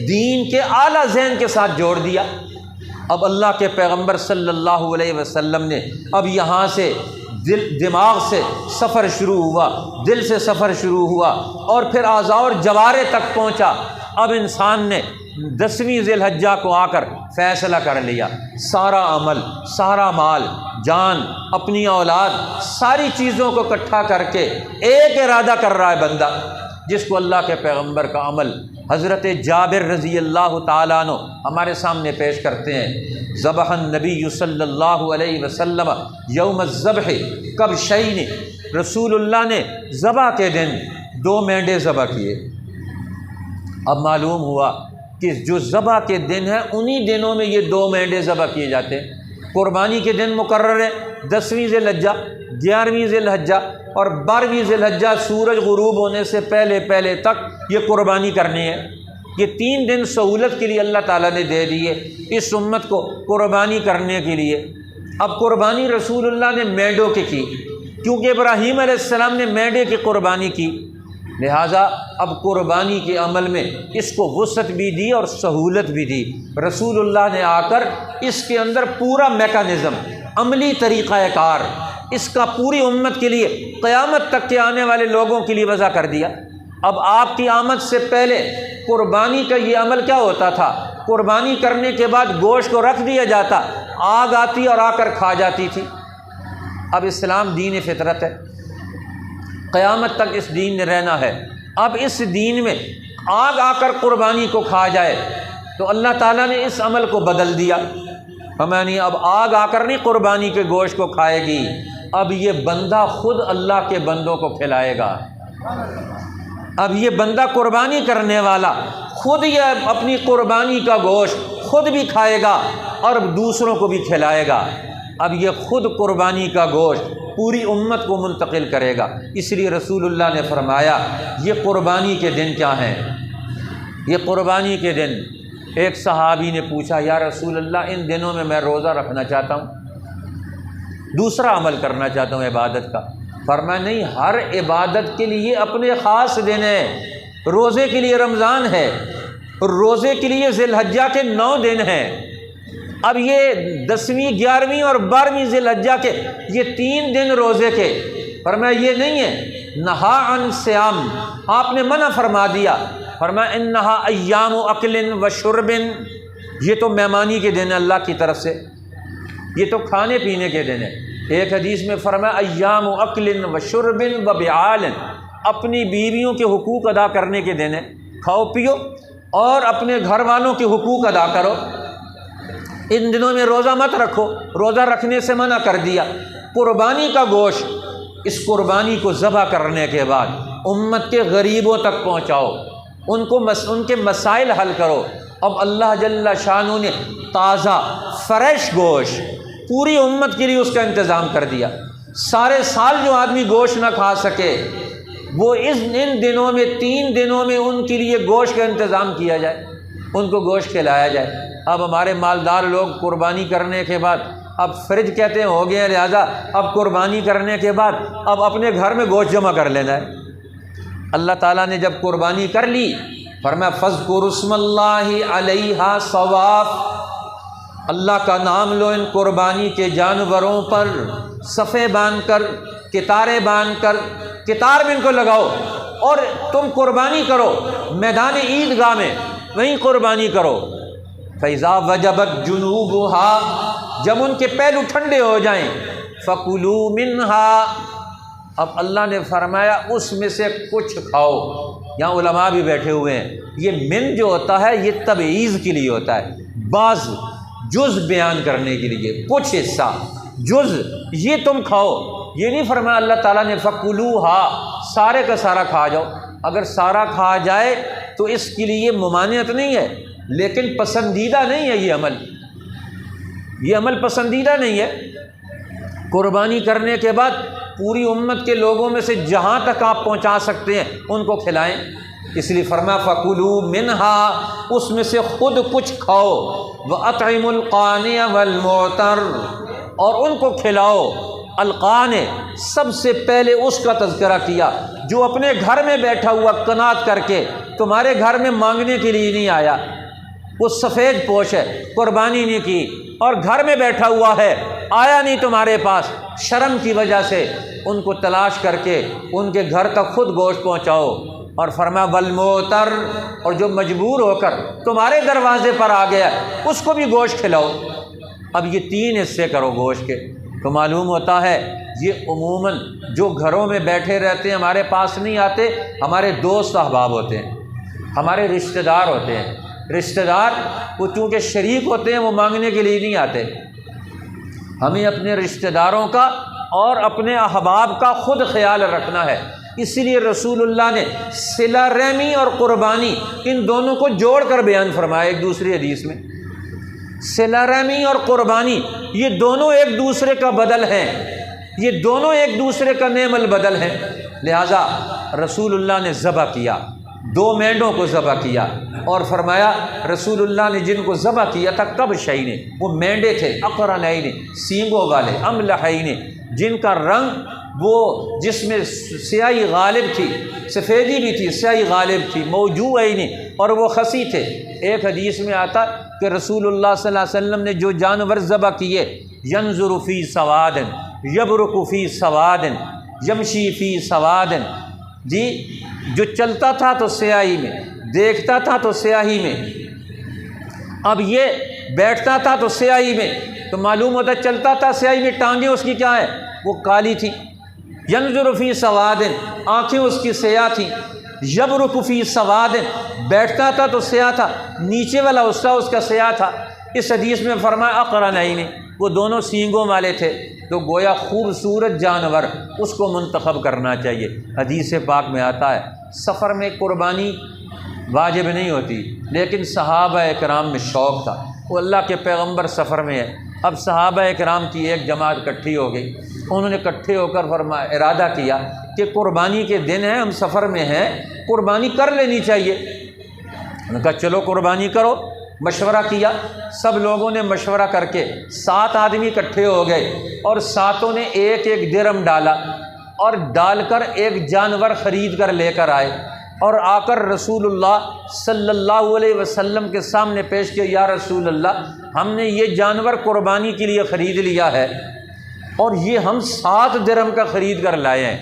S1: دین کے اعلیٰ ذہن کے ساتھ جوڑ دیا۔ اب اللہ کے پیغمبر صلی اللہ علیہ وسلم نے اب یہاں سے دماغ سے سفر شروع ہوا، دل سے سفر شروع ہوا اور پھر اعضاء اور جوارح تک پہنچا۔ اب انسان نے 10ویں ذی الحجہ کو آ کر فیصلہ کر لیا، سارا عمل، سارا مال، جان، اپنی اولاد، ساری چیزوں کو اکٹھا کر کے ایک ارادہ کر رہا ہے بندہ، جس کو اللہ کے پیغمبر کا عمل حضرت جابر رضی اللہ تعالیٰ عنہ ہمارے سامنے پیش کرتے ہیں۔ ذبح النبی صلی اللہ علیہ وسلم یوم الذبح کبشین، رسول اللہ نے ذبح کے دن 2 مینڈے ذبح کیے۔ اب معلوم ہوا کہ جو ذبح کے دن ہیں انہی دنوں میں یہ 2 مینڈے ذبح کیے جاتے ہیں۔ قربانی کے دن مقرر ہے 10ویں ذی الحجہ، 11ویں ذی الحجہ اور 12ویں ذی الحجہ سورج غروب ہونے سے پہلے پہلے تک یہ قربانی کرنی ہے۔ یہ 3 دن سہولت کے لیے اللہ تعالیٰ نے دے دیے اس امت کو قربانی کرنے کے لیے۔ اب قربانی رسول اللہ نے مینڈوں کی کیونکہ ابراہیم علیہ السلام نے مینڈے کی قربانی کی، لہٰذا اب قربانی کے عمل میں اس کو وسعت بھی دی اور سہولت بھی دی۔ رسول اللہ نے آ کر اس کے اندر پورا میکانزم، عملی طریقہ کار اس کا پوری امت کے لیے، قیامت تک کے آنے والے لوگوں کے لیے وضع کر دیا۔ اب آپ کی آمد سے پہلے قربانی کا یہ عمل کیا ہوتا تھا؟ قربانی کرنے کے بعد گوشت کو رکھ دیا جاتا، آگ آتی اور آ کر کھا جاتی تھی۔ اب اسلام دین فطرت ہے، قیامت تک اس دین نے رہنا ہے۔ اب اس دین میں آگ آ کر قربانی کو کھا جائے تو اللہ تعالیٰ نے اس عمل کو بدل دیا۔ ہمیں نہیں، اب آگ آ کر نہیں قربانی کے گوشت کو کھائے گی، اب یہ بندہ خود اللہ کے بندوں کو کھلائے گا۔ اب یہ بندہ قربانی کرنے والا خود یہ اپنی قربانی کا گوشت خود بھی کھائے گا اور دوسروں کو بھی کھلائے گا۔ اب یہ خود قربانی کا گوشت پوری امت کو منتقل کرے گا۔ اس لیے رسول اللہ نے فرمایا یہ قربانی کے دن کیا ہیں؟ یہ قربانی کے دن، ایک صحابی نے پوچھا یا رسول اللہ ان دنوں میں روزہ رکھنا چاہتا ہوں، دوسرا عمل کرنا چاہتا ہوں عبادت کا۔ فرمایا نہیں، ہر عبادت کے لیے اپنے خاص دن ہے۔ روزے کے لیے رمضان ہے، روزے کے لیے ذی الحجہ کے 9 دن ہیں۔ اب یہ 10ویں 11ویں اور 12ویں ذی الحجہ کے یہ 3 دن روزے کے، فرمایا یہ نہیں ہے نہا عن صیام، آپ نے منع فرما دیا۔ فرمایا انہا ایام اکل و شرب، یہ تو مہمانی کے دن ہے اللہ کی طرف سے، یہ تو کھانے پینے کے دن ہے۔ ایک حدیث میں فرمایا ایام اکل و شرب و بعال، اپنی بیویوں کے حقوق ادا کرنے کے دن ہے، کھاؤ پیو اور اپنے گھر والوں کے حقوق ادا کرو۔ ان دنوں میں روزہ مت رکھو، روزہ رکھنے سے منع کر دیا۔ قربانی کا گوشت، اس قربانی کو ذبح کرنے کے بعد امت کے غریبوں تک پہنچاؤ، ان کے مسائل حل کرو۔ اب اللہ جل شانہ نے تازہ فریش گوشت پوری امت کے لیے اس کا انتظام کر دیا۔ سارے سال جو آدمی گوشت نہ کھا سکے وہ ان دنوں میں 3 دنوں میں ان کے لیے گوشت کا انتظام کیا جائے، ان کو گوشت کھلایا جائے۔ اب ہمارے مالدار لوگ قربانی کرنے کے بعد اب فریج کہتے ہیں ہو گئے، لہٰذا اب قربانی کرنے کے بعد اب اپنے گھر میں گوشت جمع کر لینا ہے۔ اللہ تعالیٰ نے جب قربانی کر لی فرمایا فاذکروا اسم اللہ علیہا صواف، اللہ کا نام لو ان قربانی کے جانوروں پر، صفے باندھ کر، کتاریں باندھ کر، کتار میں ان کو لگاؤ اور تم قربانی کرو میدان عیدگاہ میں، وہیں قربانی کرو۔ فَإِذَا وَجَبَتْ جُنُوبُهَا، جب ان کے پہلو ٹھنڈے ہو جائیں، فَكُلُوا مِنْهَا، اب اللہ نے فرمایا اس میں سے کچھ کھاؤ۔ یہاں علماء بھی بیٹھے ہوئے ہیں، یہ من جو ہوتا ہے یہ تبعیض کے لیے ہوتا ہے، بعض جز بیان کرنے کے لیے، کچھ حصہ جز یہ تم کھاؤ، یہ نہیں فرمایا اللہ تعالیٰ نے فَكُلُوهَا سارے کا سارا کھا جاؤ۔ اگر سارا کھا جائے تو اس کے لیے ممانعت نہیں ہے، لیکن پسندیدہ نہیں ہے یہ عمل پسندیدہ نہیں ہے۔ قربانی کرنے کے بعد پوری امت کے لوگوں میں سے جہاں تک آپ پہنچا سکتے ہیں ان کو کھلائیں، اس لیے فرمایا فَكُلُوا مِنْهَا، اس میں سے خود کچھ کھاؤ، وَأَطْعِمُوا الْقَانِعَ وَالْمُعْتَرَّ، اور ان کو کھلاؤ۔ القانع، سب سے پہلے اس کا تذکرہ کیا جو اپنے گھر میں بیٹھا ہوا قناعت کر کے تمہارے گھر میں مانگنے کے لیے نہیں آیا، وہ سفید پوش ہے، قربانی نہیں کی، اور گھر میں بیٹھا ہوا ہے، آیا نہیں تمہارے پاس شرم کی وجہ سے، ان کو تلاش کر کے ان کے گھر تک خود گوشت پہنچاؤ۔ اور فرمایا والمعتر، اور جو مجبور ہو کر تمہارے دروازے پر آ گیا اس کو بھی گوشت کھلاؤ۔ اب یہ 3 حصے کرو گوشت کے، تو معلوم ہوتا ہے یہ عموماً جو گھروں میں بیٹھے رہتے ہیں، ہمارے پاس نہیں آتے، ہمارے دوست احباب ہوتے ہیں، ہمارے رشتہ دار ہوتے ہیں۔ رشتہ دار وہ چونکہ شریک ہوتے ہیں، وہ مانگنے کے لیے نہیں آتے۔ ہمیں اپنے رشتہ داروں کا اور اپنے احباب کا خود خیال رکھنا ہے، اسی لیے رسول اللہ نے صلہ رحمی اور قربانی ان دونوں کو جوڑ کر بیان فرمایا ایک دوسری حدیث میں۔ صلہ رحمی اور قربانی یہ دونوں ایک دوسرے کا بدل ہیں، یہ دونوں ایک دوسرے کا نعم البدل ہیں۔ لہٰذا رسول اللہ نے ذبح کیا، 2 مینڈوں کو ذبح کیا، اور فرمایا رسول اللہ نے جن کو ذبح کیا تھا کب شعینے، وہ مینڈے تھے، اقرنین، سینگوں والے، املحین، جن کا رنگ وہ جس میں سیاہی غالب تھی، سفیدی بھی تھی، سیاہی غالب تھی، موجوعین، اور وہ خسی تھے۔ ایک حدیث میں آتا کہ رسول اللہ صلی اللہ علیہ وسلم نے جو جانور ذبح کیے، ینظر فی سواد، یبرک فی سواد، یمشی فی سواد، جی جو چلتا تھا تو سیاہی میں، دیکھتا تھا تو سیاہی میں، اب یہ بیٹھتا تھا تو سیاہی میں، تو معلوم ہوتا چلتا تھا سیاہی میں، ٹانگیں اس کی کیا ہے، وہ کالی تھی۔ ینظر فی سواد، آنکھیں اس کی سیاہ تھیں۔ یبرک فی سواد، بیٹھتا تھا تو سیاہ تھا، نیچے والا حصہ اس کا سیاہ تھا۔ اس حدیث میں فرمایا اقرنین، وہ دونوں سینگوں والے تھے۔ تو گویا خوبصورت جانور اس کو منتخب کرنا چاہیے۔ حدیث پاک میں آتا ہے سفر میں قربانی واجب نہیں ہوتی، لیکن صحابہ اکرام میں شوق تھا، وہ اللہ کے پیغمبر سفر میں ہے۔ اب صحابہ اکرام کی ایک جماعت اکٹھی ہو گئی، انہوں نے اکٹھے ہو کر ارادہ کیا کہ قربانی کے دن ہیں، ہم سفر میں ہیں، قربانی کر لینی چاہیے۔ انہوں نے کہا چلو قربانی کرو۔ مشورہ کیا، سب لوگوں نے مشورہ کر کے 7 آدمی اکٹھے ہو گئے، اور 7 نے ایک درہم ڈالا، اور ڈال کر ایک جانور خرید کر لے کر آئے، اور آ کر رسول اللہ صلی اللہ علیہ وسلم کے سامنے پیش کیا، یا رسول اللہ ہم نے یہ جانور قربانی کے لیے خرید لیا ہے، اور یہ ہم 7 درہم کا خرید کر لائے ہیں،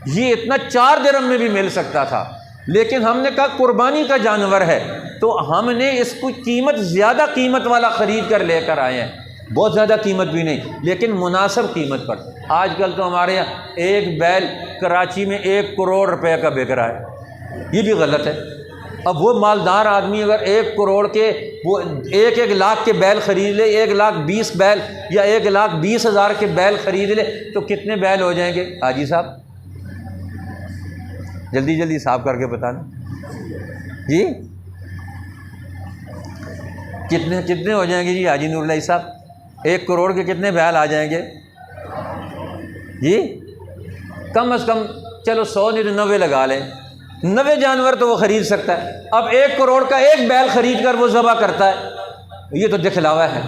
S1: یہ اتنا 4 درہم میں بھی مل سکتا تھا، لیکن ہم نے کہا قربانی کا جانور ہے تو ہم نے اس کو قیمت زیادہ قیمت والا خرید کر لے کر آئے ہیں، بہت زیادہ قیمت بھی نہیں لیکن مناسب قیمت پر۔ آج کل تو ہمارے یہاں ایک بیل کراچی میں 1 کروڑ روپے کا بک رہا ہے، یہ بھی غلط ہے۔ اب وہ مالدار آدمی اگر 1 کروڑ کے وہ 1 لاکھ کے بیل خرید لے، 1,20,000 بیل یا 1,20,000 کے بیل خرید لے تو کتنے بیل ہو جائیں گے حاجی صاحب؟ جلدی جلدی صاف کر کے بتانا جی، کتنے ہو جائیں گے جی حاجی نور اللہ صاحب؟ 1 کروڑ کے کتنے بیل آ جائیں گے جی؟ کم از کم چلو 100 نہیں تو 90 لگا لیں، 90 جانور تو وہ خرید سکتا ہے۔ اب 1 کروڑ کا ایک بیل خرید کر وہ ذبح کرتا ہے، یہ تو دکھلاوا ہے،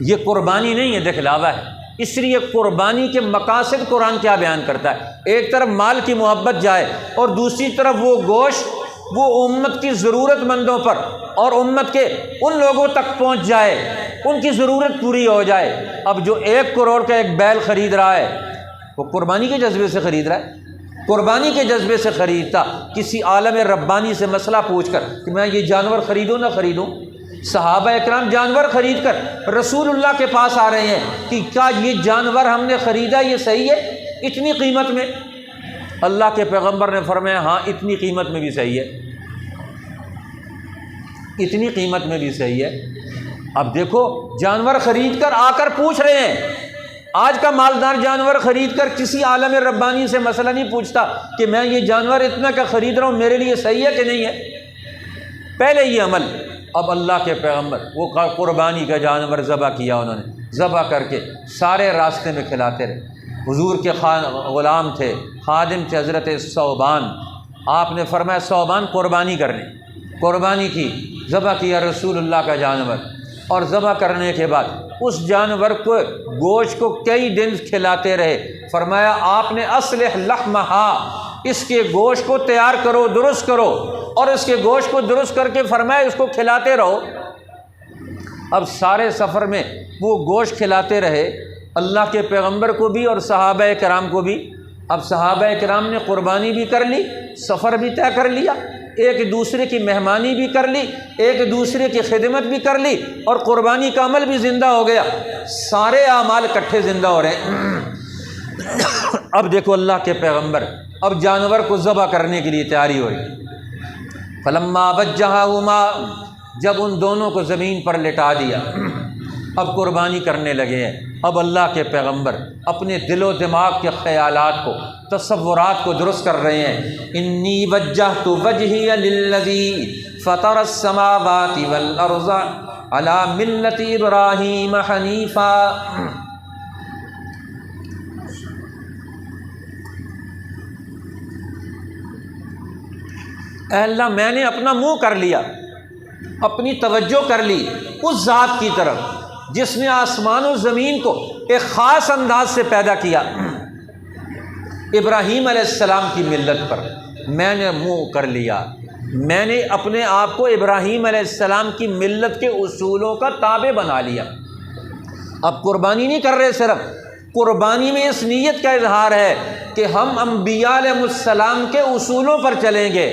S1: یہ قربانی نہیں ہے، دکھلاوا ہے۔ اس لیے قربانی کے مقاصد قرآن کیا بیان کرتا ہے، ایک طرف مال کی محبت جائے اور دوسری طرف وہ گوشت وہ امت کی ضرورت مندوں پر اور امت کے ان لوگوں تک پہنچ جائے، ان کی ضرورت پوری ہو جائے۔ اب جو 1 کروڑ کا ایک بیل خرید رہا ہے وہ قربانی کے جذبے سے خرید رہا ہے، قربانی کے جذبے سے خریدتا، کسی عالم ربانی سے مسئلہ پوچھ کر کہ میں یہ جانور خریدوں نہ خریدوں۔ صحابہ اکرام جانور خرید کر رسول اللہ کے پاس آ رہے ہیں کہ کیا یہ جانور ہم نے خریدا یہ صحیح ہے اتنی قیمت میں؟ اللہ کے پیغمبر نے فرمایا ہاں اتنی قیمت میں بھی صحیح ہے، اتنی قیمت میں بھی صحیح ہے۔ اب دیکھو جانور خرید کر آ کر پوچھ رہے ہیں، آج کا مالدار جانور خرید کر کسی عالم ربانی سے مسئلہ نہیں پوچھتا کہ میں یہ جانور اتنا کا خرید رہا ہوں، میرے لیے صحیح ہے کہ نہیں ہے، پہلے یہ عمل۔ اب اللہ کے پیغمبر وہ قربانی کا جانور ذبح کیا، انہوں نے ذبح کر کے سارے راستے میں کھلاتے رہے۔ حضور کے غلام تھے، خادم تھے حضرت ثوبان، آپ نے فرمایا ثوبان قربانی کرنے، قربانی کی، ذبح کیا رسول اللہ کا جانور، اور ذبح کرنے کے بعد اس جانور کو گوشت کو کئی دن کھلاتے رہے۔ فرمایا آپ نے اصلح لحمہا، اس کے گوشت کو تیار کرو، درست کرو، اور اس کے گوشت کو درست کر کے فرمایا اس کو کھلاتے رہو۔ اب سارے سفر میں وہ گوشت کھلاتے رہے اللہ کے پیغمبر کو بھی اور صحابہ کرام کو بھی۔ اب صحابہ کرام نے قربانی بھی کر لی، سفر بھی طے کر لیا، ایک دوسرے کی مہمانی بھی کر لی، ایک دوسرے کی خدمت بھی کر لی، اور قربانی کا عمل بھی زندہ ہو گیا۔ سارے اعمال اکٹھے زندہ ہو رہے ہیں۔ اب دیکھو اللہ کے پیغمبر اب جانور کو ذبح کرنے کے لیے تیاری ہو رہی۔ فلما وجہہما، جب ان دونوں کو زمین پر لٹا دیا، اب قربانی کرنے لگے ہیں۔ اب اللہ کے پیغمبر اپنے دل و دماغ کے خیالات کو، تصورات کو درست کر رہے ہیں۔ انی وجہت وجہی للذی فطر السماوات والارض علی ملت ابراہیم حنیفا۔ اے اللہ میں نے اپنا منہ کر لیا، اپنی توجہ کر لی اس ذات کی طرف جس نے آسمان و زمین کو ایک خاص انداز سے پیدا کیا۔ ابراہیم علیہ السلام کی ملت پر میں نے منہ کر لیا، میں نے اپنے آپ کو ابراہیم علیہ السلام کی ملت کے اصولوں کا تابع بنا لیا۔ اب قربانی نہیں کر رہے، صرف قربانی میں اس نیت کا اظہار ہے کہ ہم انبیاء علیہ السلام کے اصولوں پر چلیں گے۔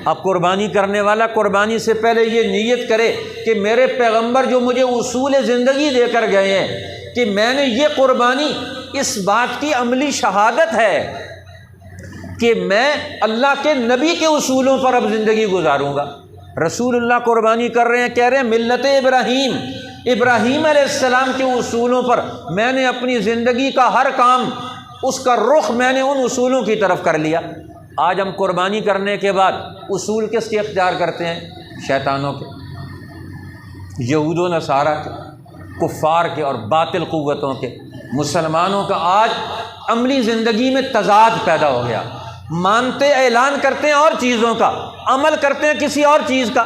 S1: اب قربانی کرنے والا قربانی سے پہلے یہ نیت کرے کہ میرے پیغمبر جو مجھے اصول زندگی دے کر گئے ہیں کہ میں نے یہ قربانی اس بات کی عملی شہادت ہے کہ میں اللہ کے نبی کے اصولوں پر اب زندگی گزاروں گا۔ رسول اللہ قربانی کر رہے ہیں، کہہ رہے ہیں ملت ابراہیم، ابراہیم علیہ السلام کے اصولوں پر میں نے اپنی زندگی کا ہر کام، اس کا رخ میں نے ان اصولوں کی طرف کر لیا۔ آج ہم قربانی کرنے کے بعد اصول کس کے اختیار کرتے ہیں؟ شیطانوں کے، یہود و نصارہ کے، کفار کے اور باطل قوتوں کے۔ مسلمانوں کا آج عملی زندگی میں تضاد پیدا ہو گیا، مانتے اعلان کرتے ہیں اور چیزوں کا، عمل کرتے ہیں کسی اور چیز کا۔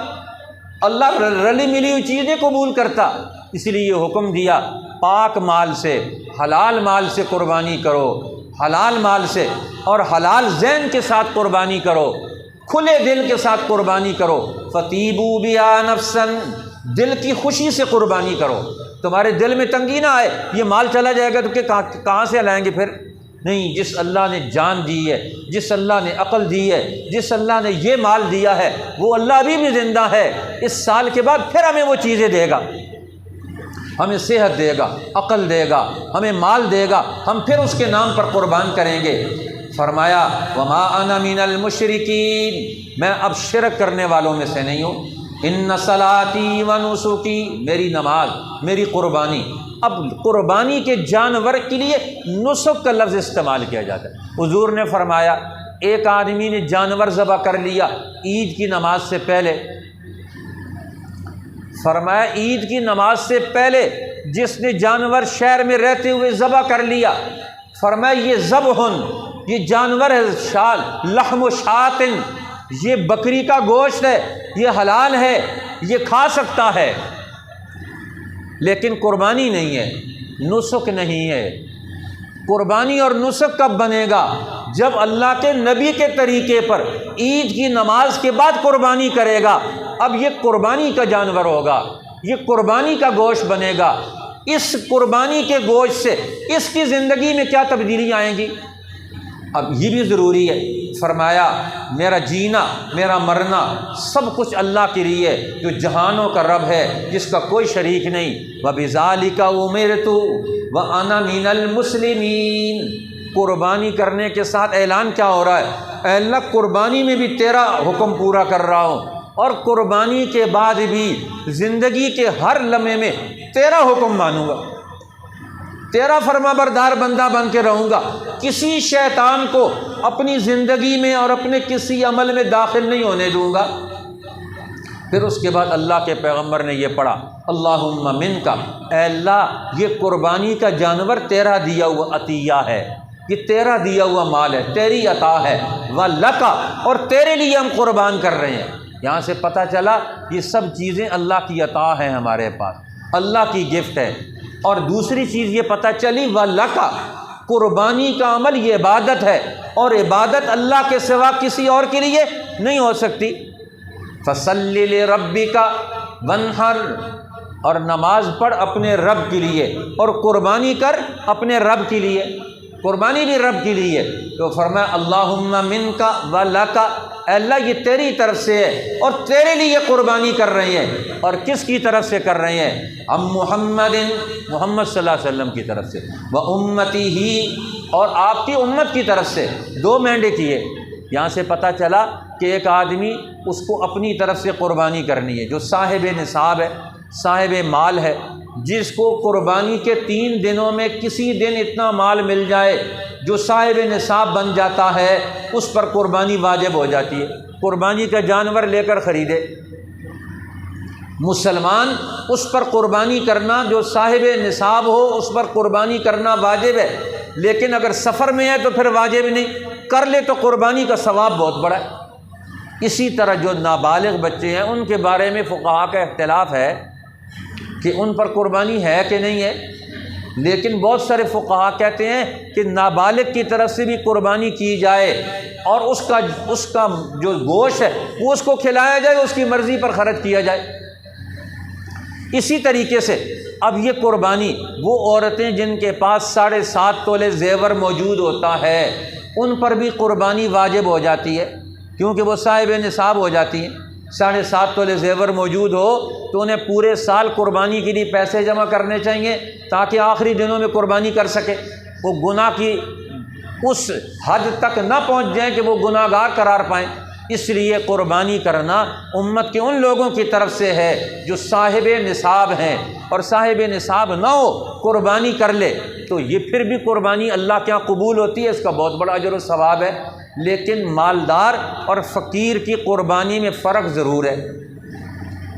S1: اللہ رلی ملی ہوئی چیز نہیں قبول کرتا، اس لیے یہ حکم دیا پاک مال سے، حلال مال سے قربانی کرو، حلال مال سے اور حلال ذہن کے ساتھ قربانی کرو، کھلے دل کے ساتھ قربانی کرو۔ فطیبوا بہا نفسا، دل کی خوشی سے قربانی کرو، تمہارے دل میں تنگی نہ آئے یہ مال چلا جائے گا تو کہ کہاں سے لائیں گے پھر؟ نہیں، جس اللہ نے جان دی ہے، جس اللہ نے عقل دی ہے، جس اللہ نے یہ مال دیا ہے، وہ اللہ ابھی بھی زندہ ہے، اس سال کے بعد پھر ہمیں وہ چیزیں دے گا، ہمیں صحت دے گا، عقل دے گا، ہمیں مال دے گا، ہم پھر اس کے نام پر قربان کریں گے۔ فرمایا وما انا من المشرکین، میں اب شرک کرنے والوں میں سے نہیں ہوں۔ ان صلاتی و نسکی، میری نماز، میری قربانی۔ اب قربانی کے جانور کے لیے نسک کا لفظ استعمال کیا جاتا ہے۔ حضور نے فرمایا ایک آدمی نے جانور ذبح کر لیا عید کی نماز سے پہلے، فرمایا عید کی نماز سے پہلے جس نے جانور شہر میں رہتے ہوئے ذبح کر لیا، فرمایا یہ ذبحن، یہ جانور ہے، شال لحم و شاتن، یہ بکری کا گوشت ہے، یہ حلال ہے، یہ کھا سکتا ہے، لیکن قربانی نہیں ہے، نسک نہیں ہے۔ قربانی اور نسک کب بنے گا؟ جب اللہ کے نبی کے طریقے پر عید کی نماز کے بعد قربانی کرے گا، اب یہ قربانی کا جانور ہوگا، یہ قربانی کا گوشت بنے گا۔ اس قربانی کے گوشت سے اس کی زندگی میں کیا تبدیلیاں آئیں گی؟ اب یہ بھی ضروری ہے۔ فرمایا میرا جینا، میرا مرنا سب کچھ اللہ کے لیے جو جہانوں کا رب ہے، جس کا کوئی شریک نہیں۔ وَبِذَالِكَ أُمِرْتُ وَأَنَا مِنَ الْمُسْلِمِينَ، قربانی کرنے کے ساتھ اعلان کیا ہو رہا ہے؟ اے اللہ قربانی میں بھی تیرا حکم پورا کر رہا ہوں، اور قربانی کے بعد بھی زندگی کے ہر لمحے میں تیرا حکم مانوں گا، تیرا فرما بردار بندہ بن کے رہوں گا، کسی شیطان کو اپنی زندگی میں اور اپنے کسی عمل میں داخل نہیں ہونے دوں گا۔ پھر اس کے بعد اللہ کے پیغمبر نے یہ پڑھا اللہم منک، اے اللہ یہ قربانی کا جانور تیرا دیا ہوا عطیہ ہے، یہ تیرا دیا ہوا مال ہے، تیری عطا ہے، وَلَکَ، اور تیرے لیے ہم قربان کر رہے ہیں۔ یہاں سے پتہ چلا یہ سب چیزیں اللہ کی عطا ہیں، ہمارے پاس اللہ کی گفٹ ہے۔ اور دوسری چیز یہ پتہ چلی وَلَکَ، قربانی کا عمل یہ عبادت ہے، اور عبادت اللہ کے سوا کسی اور کے لیے نہیں ہو سکتی۔ فَصَلِّ لِرَبِّكَ وَانْحَرْ، اور نماز پڑھ اپنے رب کے لیے، اور قربانی کر اپنے رب کے لیے، قربانی بھی رب کے لیے۔ تو فرمایا اللہم منک ولک، اے اللہ یہ تیری طرف سے ہے اور تیرے لیے قربانی کر رہے ہیں۔ اور کس کی طرف سے کر رہے ہیں؟ ہم محمد صلی اللہ علیہ وسلم کی طرف سے، وَأُمَّتِهِ، اور آپ کی امت کی طرف سے۔ دو مینڈے کیے۔ یہاں سے پتہ چلا کہ ایک آدمی اس کو اپنی طرف سے قربانی کرنی ہے، جو صاحب نصاب ہے، صاحب مال ہے، جس کو قربانی کے 3 دنوں میں کسی دن اتنا مال مل جائے جو صاحب نصاب بن جاتا ہے، اس پر قربانی واجب ہو جاتی ہے۔ قربانی کا جانور لے کر خریدے مسلمان، اس پر قربانی کرنا، جو صاحب نصاب ہو اس پر قربانی کرنا واجب ہے، لیکن اگر سفر میں ہے تو پھر واجب نہیں، کر لے تو قربانی کا ثواب بہت بڑا ہے۔ اسی طرح جو نابالغ بچے ہیں ان کے بارے میں فقہا کا اختلاف ہے کہ ان پر قربانی ہے کہ نہیں ہے، لیکن بہت سارے فقہا کہتے ہیں کہ نابالغ کی طرف سے بھی قربانی کی جائے، اور اس کا جو گوشت ہے وہ اس کو کھلایا جائے، اس کی مرضی پر خرچ کیا جائے۔ اسی طریقے سے اب یہ قربانی، وہ عورتیں جن کے پاس 7.5 تولے زیور موجود ہوتا ہے، ان پر بھی قربانی واجب ہو جاتی ہے، کیونکہ وہ صاحب نصاب ہو جاتی ہیں۔ 7.5 تولے زیور موجود ہو تو انہیں پورے سال قربانی کے لیے پیسے جمع کرنے چاہیے تاکہ آخری دنوں میں قربانی کر سکے، وہ گناہ کی اس حد تک نہ پہنچ جائیں کہ وہ گناہ گار قرار پائیں۔ اس لیے قربانی کرنا امت کے ان لوگوں کی طرف سے ہے جو صاحب نصاب ہیں، اور صاحب نصاب نہ ہو قربانی کر لے تو یہ پھر بھی قربانی اللہ کے یہاں قبول ہوتی ہے، اس کا بہت بڑا اجر و ثواب ہے، لیکن مالدار اور فقیر کی قربانی میں فرق ضرور ہے۔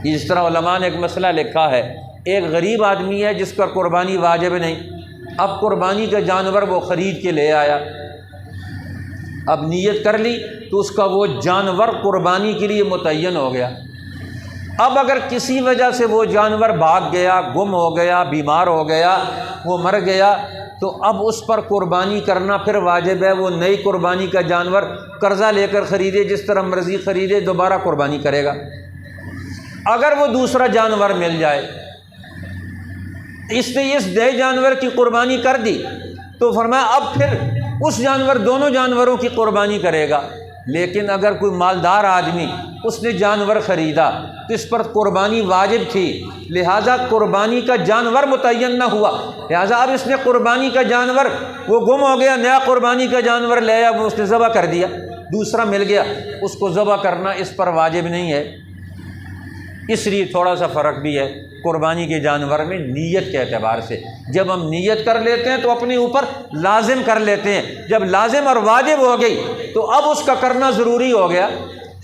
S1: اس طرح علماء نے ایک مسئلہ لکھا ہے، ایک غریب آدمی ہے جس پر قربانی واجب نہیں، اب قربانی کا جانور وہ خرید کے لے آیا، اب نیت کر لی تو اس کا وہ جانور قربانی کے لیے متعین ہو گیا۔ اب اگر کسی وجہ سے وہ جانور بھاگ گیا، گم ہو گیا، بیمار ہو گیا، وہ مر گیا، تو اب اس پر قربانی کرنا پھر واجب ہے۔ وہ نئی قربانی کا جانور قرضہ لے کر خریدے، جس طرح مرضی خریدے، دوبارہ قربانی کرے گا۔ اگر وہ دوسرا جانور مل جائے، اس نے اس نئے جانور کی قربانی کر دی، تو فرمایا اب پھر اس جانور، دونوں جانوروں کی قربانی کرے گا۔ لیکن اگر کوئی مالدار آدمی اس نے جانور خریدا تو اس پر قربانی واجب تھی، لہٰذا قربانی کا جانور متعین نہ ہوا، لہٰذا اب اس نے قربانی کا جانور، وہ گم ہو گیا، نیا قربانی کا جانور لے آیا، وہ اس نے ذبح کر دیا، دوسرا مل گیا، اس کو ذبح کرنا اس پر واجب نہیں ہے۔ اس لیے تھوڑا سا فرق بھی ہے قربانی کے جانور میں نیت کے اعتبار سے۔ جب ہم نیت کر لیتے ہیں تو اپنے اوپر لازم کر لیتے ہیں، جب لازم اور واجب ہو گئی تو اب اس کا کرنا ضروری ہو گیا۔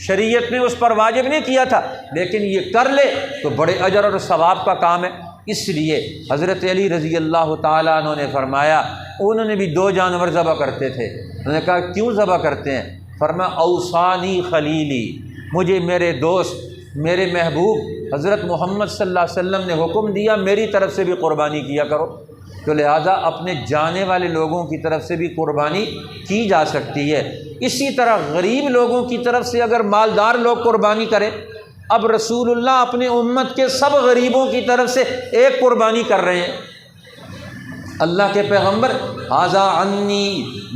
S1: شریعت نے اس پر واجب نہیں کیا تھا، لیکن یہ کر لے تو بڑے اجر اور ثواب کا کام ہے۔ اس لیے حضرت علی رضی اللہ تعالیٰ عنہ نے فرمایا، انہوں نے بھی 2 جانور ذبح کرتے تھے۔ انہوں نے کہا کیوں ذبح کرتے ہیں؟ فرمایا اوصانی خلیلی، مجھے میرے دوست، میرے محبوب حضرت محمد صلی اللہ علیہ وسلم نے حکم دیا میری طرف سے بھی قربانی کیا کرو، تو لہٰذا اپنے جانے والے لوگوں کی طرف سے بھی قربانی کی جا سکتی ہے۔ اسی طرح غریب لوگوں کی طرف سے اگر مالدار لوگ قربانی کریں، اب رسول اللہ اپنے امت کے سب غریبوں کی طرف سے ایک قربانی کر رہے ہیں۔ اللہ کے پیغمبر ھذا عنی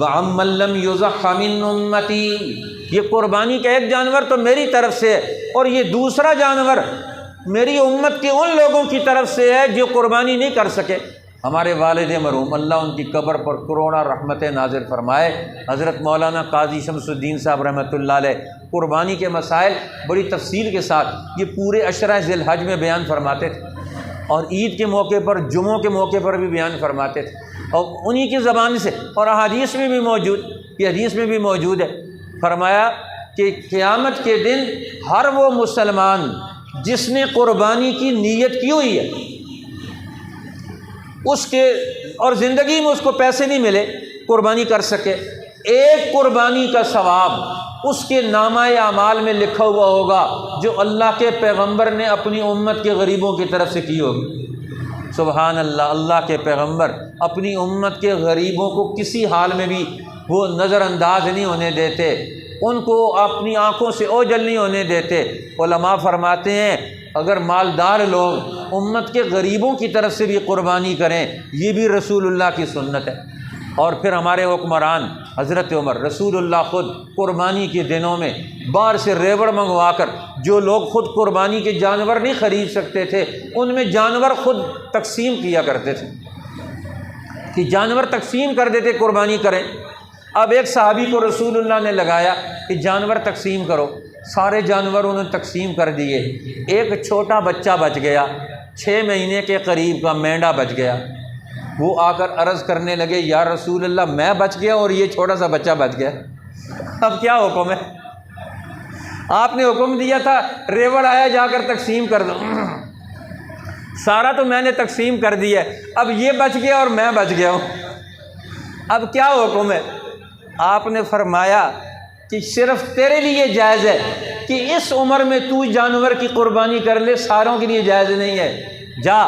S1: وعمن لم یضح من امتی، یہ قربانی کا ایک جانور تو میری طرف سے ہے، اور یہ دوسرا جانور میری امت کے ان لوگوں کی طرف سے ہے جو قربانی نہیں کر سکے۔ ہمارے والد مرحوم اللہ ان کی قبر پر کروڑا رحمتیں نازل فرمائے، حضرت مولانا قاضی شمس الدین صاحب رحمۃ اللہ علیہ قربانی کے مسائل بڑی تفصیل کے ساتھ یہ پورے عشرہ ذی الحج میں بیان فرماتے تھے، اور عید کے موقع پر، جمعوں کے موقع پر بھی بیان فرماتے تھے، اور انہی کی زبان سے، اور احادیث میں بھی موجود، یہ حدیث میں بھی موجود ہے، فرمایا کہ قیامت کے دن ہر وہ مسلمان جس نے قربانی کی نیت کی ہوئی ہے اس کے، اور زندگی میں اس کو پیسے نہیں ملے قربانی کر سکے، ایک قربانی کا ثواب اس کے نامہ اعمال میں لکھا ہوا ہوگا جو اللہ کے پیغمبر نے اپنی امت کے غریبوں کی طرف سے کی ہوگی۔ سبحان اللہ، اللہ کے پیغمبر اپنی امت کے غریبوں کو کسی حال میں بھی وہ نظر انداز نہیں ہونے دیتے، ان کو اپنی آنکھوں سے اوجھل نہیں ہونے دیتے۔ علماء فرماتے ہیں اگر مالدار لوگ امت کے غریبوں کی طرف سے بھی قربانی کریں، یہ بھی رسول اللہ کی سنت ہے۔ اور پھر ہمارے حکمران حضرت عمر، رسول اللہ خود قربانی کے دنوں میں باہر سے ریوڑ منگوا کر، جو لوگ خود قربانی کے جانور نہیں خرید سکتے تھے ان میں جانور خود تقسیم کیا کرتے تھے، کہ جانور تقسیم کر دیتے قربانی کریں۔ اب ایک صحابی کو رسول اللہ نے لگایا کہ جانور تقسیم کرو، سارے جانور انہوں نے تقسیم کر دیے، ایک چھوٹا بچہ بچ گیا، 6 مہینے کے قریب کا مینڈا بچ گیا۔ وہ آ کر عرض کرنے لگے یا رسول اللہ میں بچ گیا اور یہ چھوٹا سا بچہ بچ گیا، اب کیا حکم ہے؟ آپ نے حکم دیا تھا ریوڑ آیا جا کر تقسیم کر دو، سارا تو میں نے تقسیم کر دیا ہے، اب یہ بچ گیا اور میں بچ گیا ہوں، اب کیا حکم ہے؟ آپ نے فرمایا کہ صرف تیرے لیے جائز ہے کہ اس عمر میں تو جانور کی قربانی کر لے، ساروں کے لیے جائز نہیں ہے۔ جا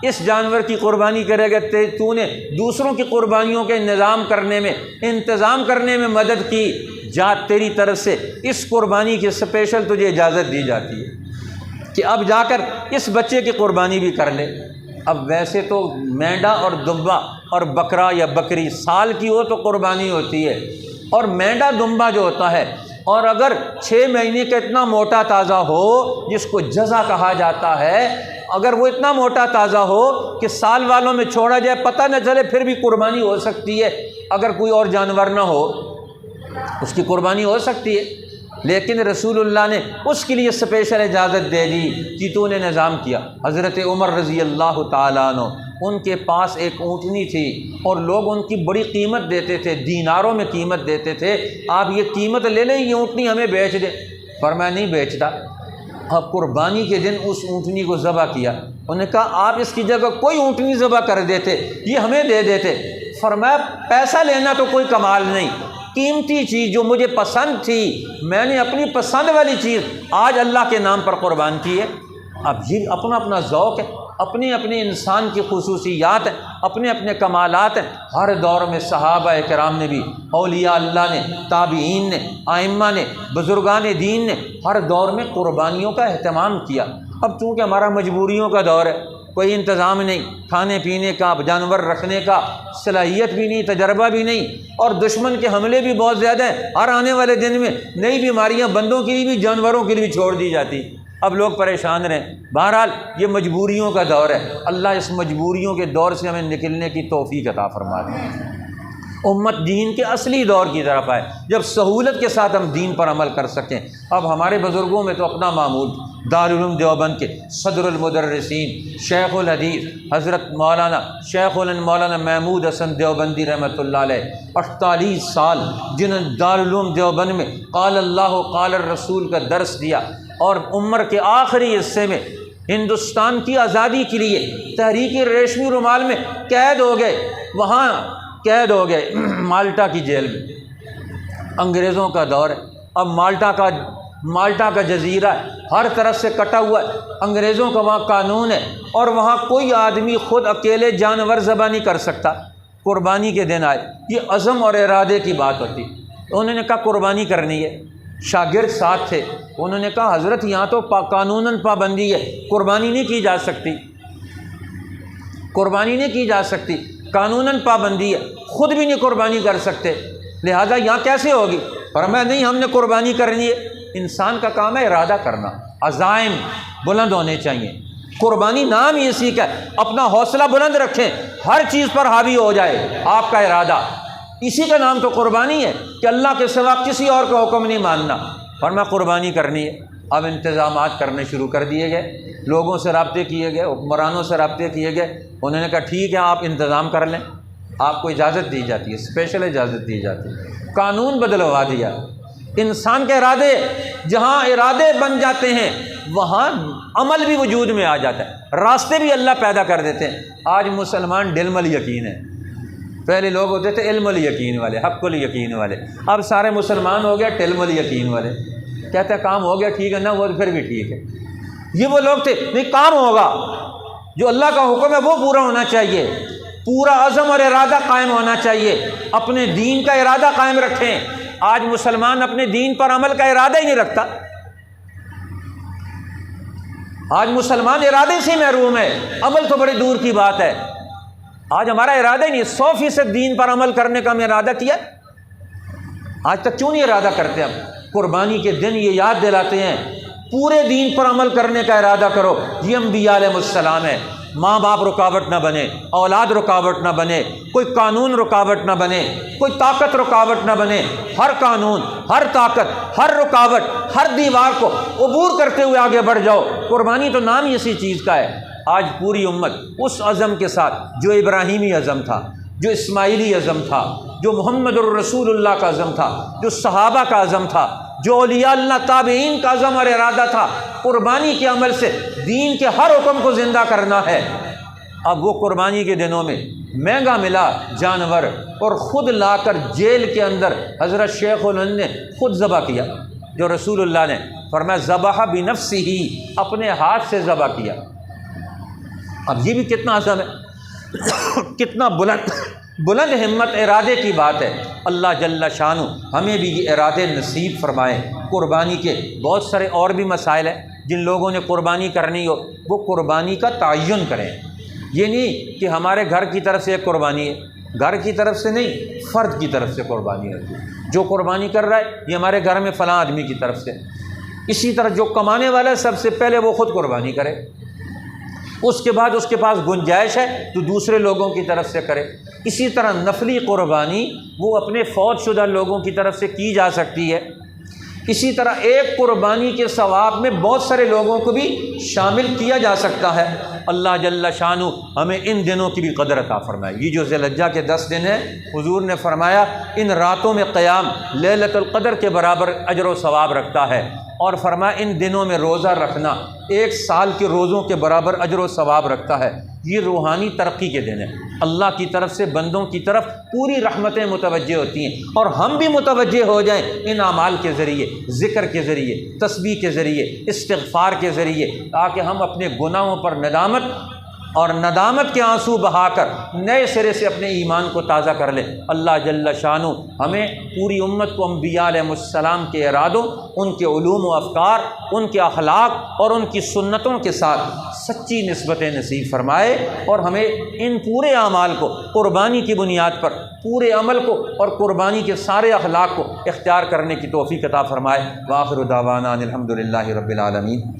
S1: اس جانور کی قربانی کرے گا، تو نے دوسروں کی قربانیوں کے انتظام کرنے میں مدد کی، جا تیری طرف سے اس قربانی کی اسپیشل تجھے اجازت دی جاتی ہے کہ اب جا کر اس بچے کی قربانی بھی کر لے۔ اب ویسے تو مینڈا اور دمبا اور بکرا یا بکری سال کی ہو تو قربانی ہوتی ہے، اور مینڈا دمبا جو ہوتا ہے، اور اگر 6 مہینے کا اتنا موٹا تازہ ہو جس کو جزا کہا جاتا ہے، اگر وہ اتنا موٹا تازہ ہو کہ سال والوں میں چھوڑا جائے پتہ نہ چلے پھر بھی قربانی ہو سکتی ہے، اگر کوئی اور جانور نہ ہو اس کی قربانی ہو سکتی ہے، لیکن رسول اللہ نے اس کے لیے اسپیشل اجازت دے دی کہ تو نے نظام کیا۔ حضرت عمر رضی اللہ تعالیٰ عنہ، ان کے پاس ایک اونٹنی تھی اور لوگ ان کی بڑی قیمت دیتے تھے، دیناروں میں قیمت دیتے تھے، آپ یہ قیمت لے لیں یہ اونٹنی ہمیں بیچ دیں۔ فرمایا نہیں بیچتا۔ اب قربانی کے دن اس اونٹنی کو ذبح کیا، انہوں نے کہا آپ اس کی جگہ کوئی اونٹنی ذبح کر دیتے، یہ ہمیں دے دیتے۔ فرمایا پیسہ لینا تو کوئی کمال نہیں، قیمتی چیز جو مجھے پسند تھی میں نے اپنی پسند والی چیز آج اللہ کے نام پر قربان کی ہے۔ اب یہ اپنا اپنا ذوق ہے، اپنی اپنی انسان کی خصوصیات ہیں، اپنے اپنے کمالات ہیں۔ ہر دور میں صحابہ کرام نے بھی، اولیاء اللہ نے، تابعین نے، ائمہ نے، بزرگان دین نے ہر دور میں قربانیوں کا اہتمام کیا۔ اب چونکہ ہمارا مجبوریوں کا دور ہے، کوئی انتظام نہیں، کھانے پینے کا، جانور رکھنے کا صلاحیت بھی نہیں، تجربہ بھی نہیں، اور دشمن کے حملے بھی بہت زیادہ ہیں، ہر آنے والے دن میں نئی بیماریاں بندوں کے لیے بھی جانوروں کے لیے بھی چھوڑ دی جاتی، اب لوگ پریشان رہیں۔ بہرحال یہ مجبوریوں کا دور ہے، اللہ اس مجبوریوں کے دور سے ہمیں نکلنے کی توفیق عطا فرما دے، امت دین کے اصلی دور کی طرف آئے جب سہولت کے ساتھ ہم دین پر عمل کر سکیں۔ اب ہمارے بزرگوں میں تو اپنا معمول دارالعلوم دیوبند کے صدر المدرسین شیخ الحدیث حضرت مولانا شیخ مولانا محمود حسن دیوبندی رحمۃ اللہ علیہ 48 سال جنہوں نے دارالعلوم دیوبند میں قال اللہ قال الرسول کا درس دیا، اور عمر کے آخری حصے میں ہندوستان کی آزادی کے لیے تحریک ریشمی رومال میں قید ہو گئے، وہاں قید ہو گئے مالٹا کی جیل میں۔ انگریزوں کا دور ہے، اب مالٹا کا جزیرہ ہے، ہر طرف سے کٹا ہوا ہے، انگریزوں کا وہاں قانون ہے، اور وہاں کوئی آدمی خود اکیلے جانور ذبح نہیں کر سکتا۔ قربانی کے دن آئے، یہ عزم اور ارادے کی بات ہوتی، انہوں نے کہا قربانی کرنی ہے، شاگرد ساتھ تھے، انہوں نے کہا حضرت یہاں تو قانوناً پابندی ہے، قربانی نہیں کی جا سکتی، قربانی نہیں کی جا سکتی، قانوناً پابندی ہے، خود بھی نہیں قربانی کر سکتے، لہذا یہاں کیسے ہوگی؟ فرمایا نہیں ہم نے قربانی کرنی ہے۔ انسان کا کام ہے ارادہ کرنا، عزائم بلند ہونے چاہیے۔ قربانی نام ہی اسی کا ہے، اپنا حوصلہ بلند رکھیں، ہر چیز پر حاوی ہو جائے آپ کا ارادہ، اسی کا نام تو قربانی ہے کہ اللہ کے سوا کسی اور کا حکم نہیں ماننا۔ فرمایا قربانی کرنی ہے۔ اب انتظامات کرنے شروع کر دیے گئے، لوگوں سے رابطے کیے گئے، حکمرانوں سے رابطے کیے گئے، انہوں نے کہا ٹھیک ہے آپ انتظام کر لیں، آپ کو اجازت دی جاتی ہے، اسپیشل اجازت دی جاتی ہے۔ قانون بدلوا دیا، انسان کے ارادے جہاں ارادے بن جاتے ہیں وہاں عمل بھی وجود میں آ جاتا ہے، راستے بھی اللہ پیدا کر دیتے ہیں۔ آج مسلمان ڈلم الیقین ہے، پہلے لوگ ہوتے تھے علم الیقین والے، حق الیقین والے، اب سارے مسلمان ہو گیا ٹلم الیقین والے، کہتے ہیں کام ہو گیا ٹھیک ہے، نہ وہ پھر بھی ٹھیک ہے۔ یہ وہ لوگ تھے، نہیں کام ہوگا، جو اللہ کا حکم ہے وہ پورا ہونا چاہیے، پورا عزم اور ارادہ قائم ہونا چاہیے، اپنے دین کا ارادہ قائم رکھیں۔ آج مسلمان اپنے دین پر عمل کا ارادہ ہی نہیں رکھتا، آج مسلمان ارادے سے محروم ہے، عمل تو بڑی دور کی بات ہے۔ آج ہمارا ارادہ ہی نہیں، 100% دین پر عمل کرنے کا ہم ارادہ کیا، آج تک کیوں نہیں ارادہ کرتے؟ ہم قربانی کے دن یہ یاد دلاتے ہیں پورے دین پر عمل کرنے کا ارادہ کرو۔ یہ انبیاء علیہ السلام ہے، ماں باپ رکاوٹ نہ بنے، اولاد رکاوٹ نہ بنے، کوئی قانون رکاوٹ نہ بنے، کوئی طاقت رکاوٹ نہ بنے، ہر قانون، ہر طاقت، ہر رکاوٹ، ہر دیوار کو عبور کرتے ہوئے آگے بڑھ جاؤ۔ قربانی تو نام ہی اسی چیز کا ہے۔ آج پوری امت اس عزم کے ساتھ جو ابراہیمی عزم تھا، جو اسماعیلی عزم تھا، جو محمد الرسول اللہ کا عزم تھا، جو صحابہ کا عزم تھا، جو اولیاء اللہ تابعین کا عزم اور ارادہ تھا، قربانی کے عمل سے دین کے ہر حکم کو زندہ کرنا ہے۔ اب وہ قربانی کے دنوں میں مہنگا ملا جانور اور خود لا کر جیل کے اندر حضرت شیخ الہند نے خود ذبح کیا، جو رسول اللہ نے فرمایا ذبح بنفسہ، اپنے ہاتھ سے ذبح کیا۔ اب یہ بھی کتنا عزم ہے، کتنا بلند ہمت ارادے کی بات ہے۔ اللہ جل شانہ ہمیں بھی یہ ارادے نصیب فرمائے۔ قربانی کے بہت سارے اور بھی مسائل ہیں، جن لوگوں نے قربانی کرنی ہو وہ قربانی کا تعین کریں۔ یہ نہیں کہ ہمارے گھر کی طرف سے ایک قربانی ہے، گھر کی طرف سے نہیں، فرد کی طرف سے قربانی ہوتی ہے۔ جو قربانی کر رہا ہے یہ ہمارے گھر میں فلاں آدمی کی طرف سے، اسی طرح جو کمانے والا ہے سب سے پہلے وہ خود قربانی کرے، اس کے بعد اس کے پاس گنجائش ہے تو دوسرے لوگوں کی طرف سے کرے۔ اسی طرح نفلی قربانی وہ اپنے فوت شدہ لوگوں کی طرف سے کی جا سکتی ہے۔ اسی طرح ایک قربانی کے ثواب میں بہت سارے لوگوں کو بھی شامل کیا جا سکتا ہے۔ اللہ جل شانہ ہمیں ان دنوں کی بھی قدر عطا فرمائے۔ یہ جو ذی الحجہ کے 10 دن ہیں، حضور نے فرمایا ان راتوں میں قیام لیلۃ القدر کے برابر اجر و ثواب رکھتا ہے، اور فرمایا ان دنوں میں روزہ رکھنا 1 سال کے روزوں کے برابر اجر و ثواب رکھتا ہے۔ یہ روحانی ترقی کے دن ہیں، اللہ کی طرف سے بندوں کی طرف پوری رحمتیں متوجہ ہوتی ہیں، اور ہم بھی متوجہ ہو جائیں ان اعمال کے ذریعے، ذکر کے ذریعے، تسبیح کے ذریعے، استغفار کے ذریعے، تاکہ ہم اپنے گناہوں پر ندامت کے آنسو بہا کر نئے سرے سے اپنے ایمان کو تازہ کر لیں۔ اللہ جل شانہ ہمیں پوری امت کو انبیاء علیہ السلام کے ارادوں، ان کے علوم و افکار، ان کے اخلاق اور ان کی سنتوں کے ساتھ سچی نسبتیں نصیب فرمائے، اور ہمیں ان پورے اعمال کو قربانی کی بنیاد پر پورے عمل کو اور قربانی کے سارے اخلاق کو اختیار کرنے کی توفیق عطا فرمائے۔ وآخر دعوانا الحمد للہ رب العالمین۔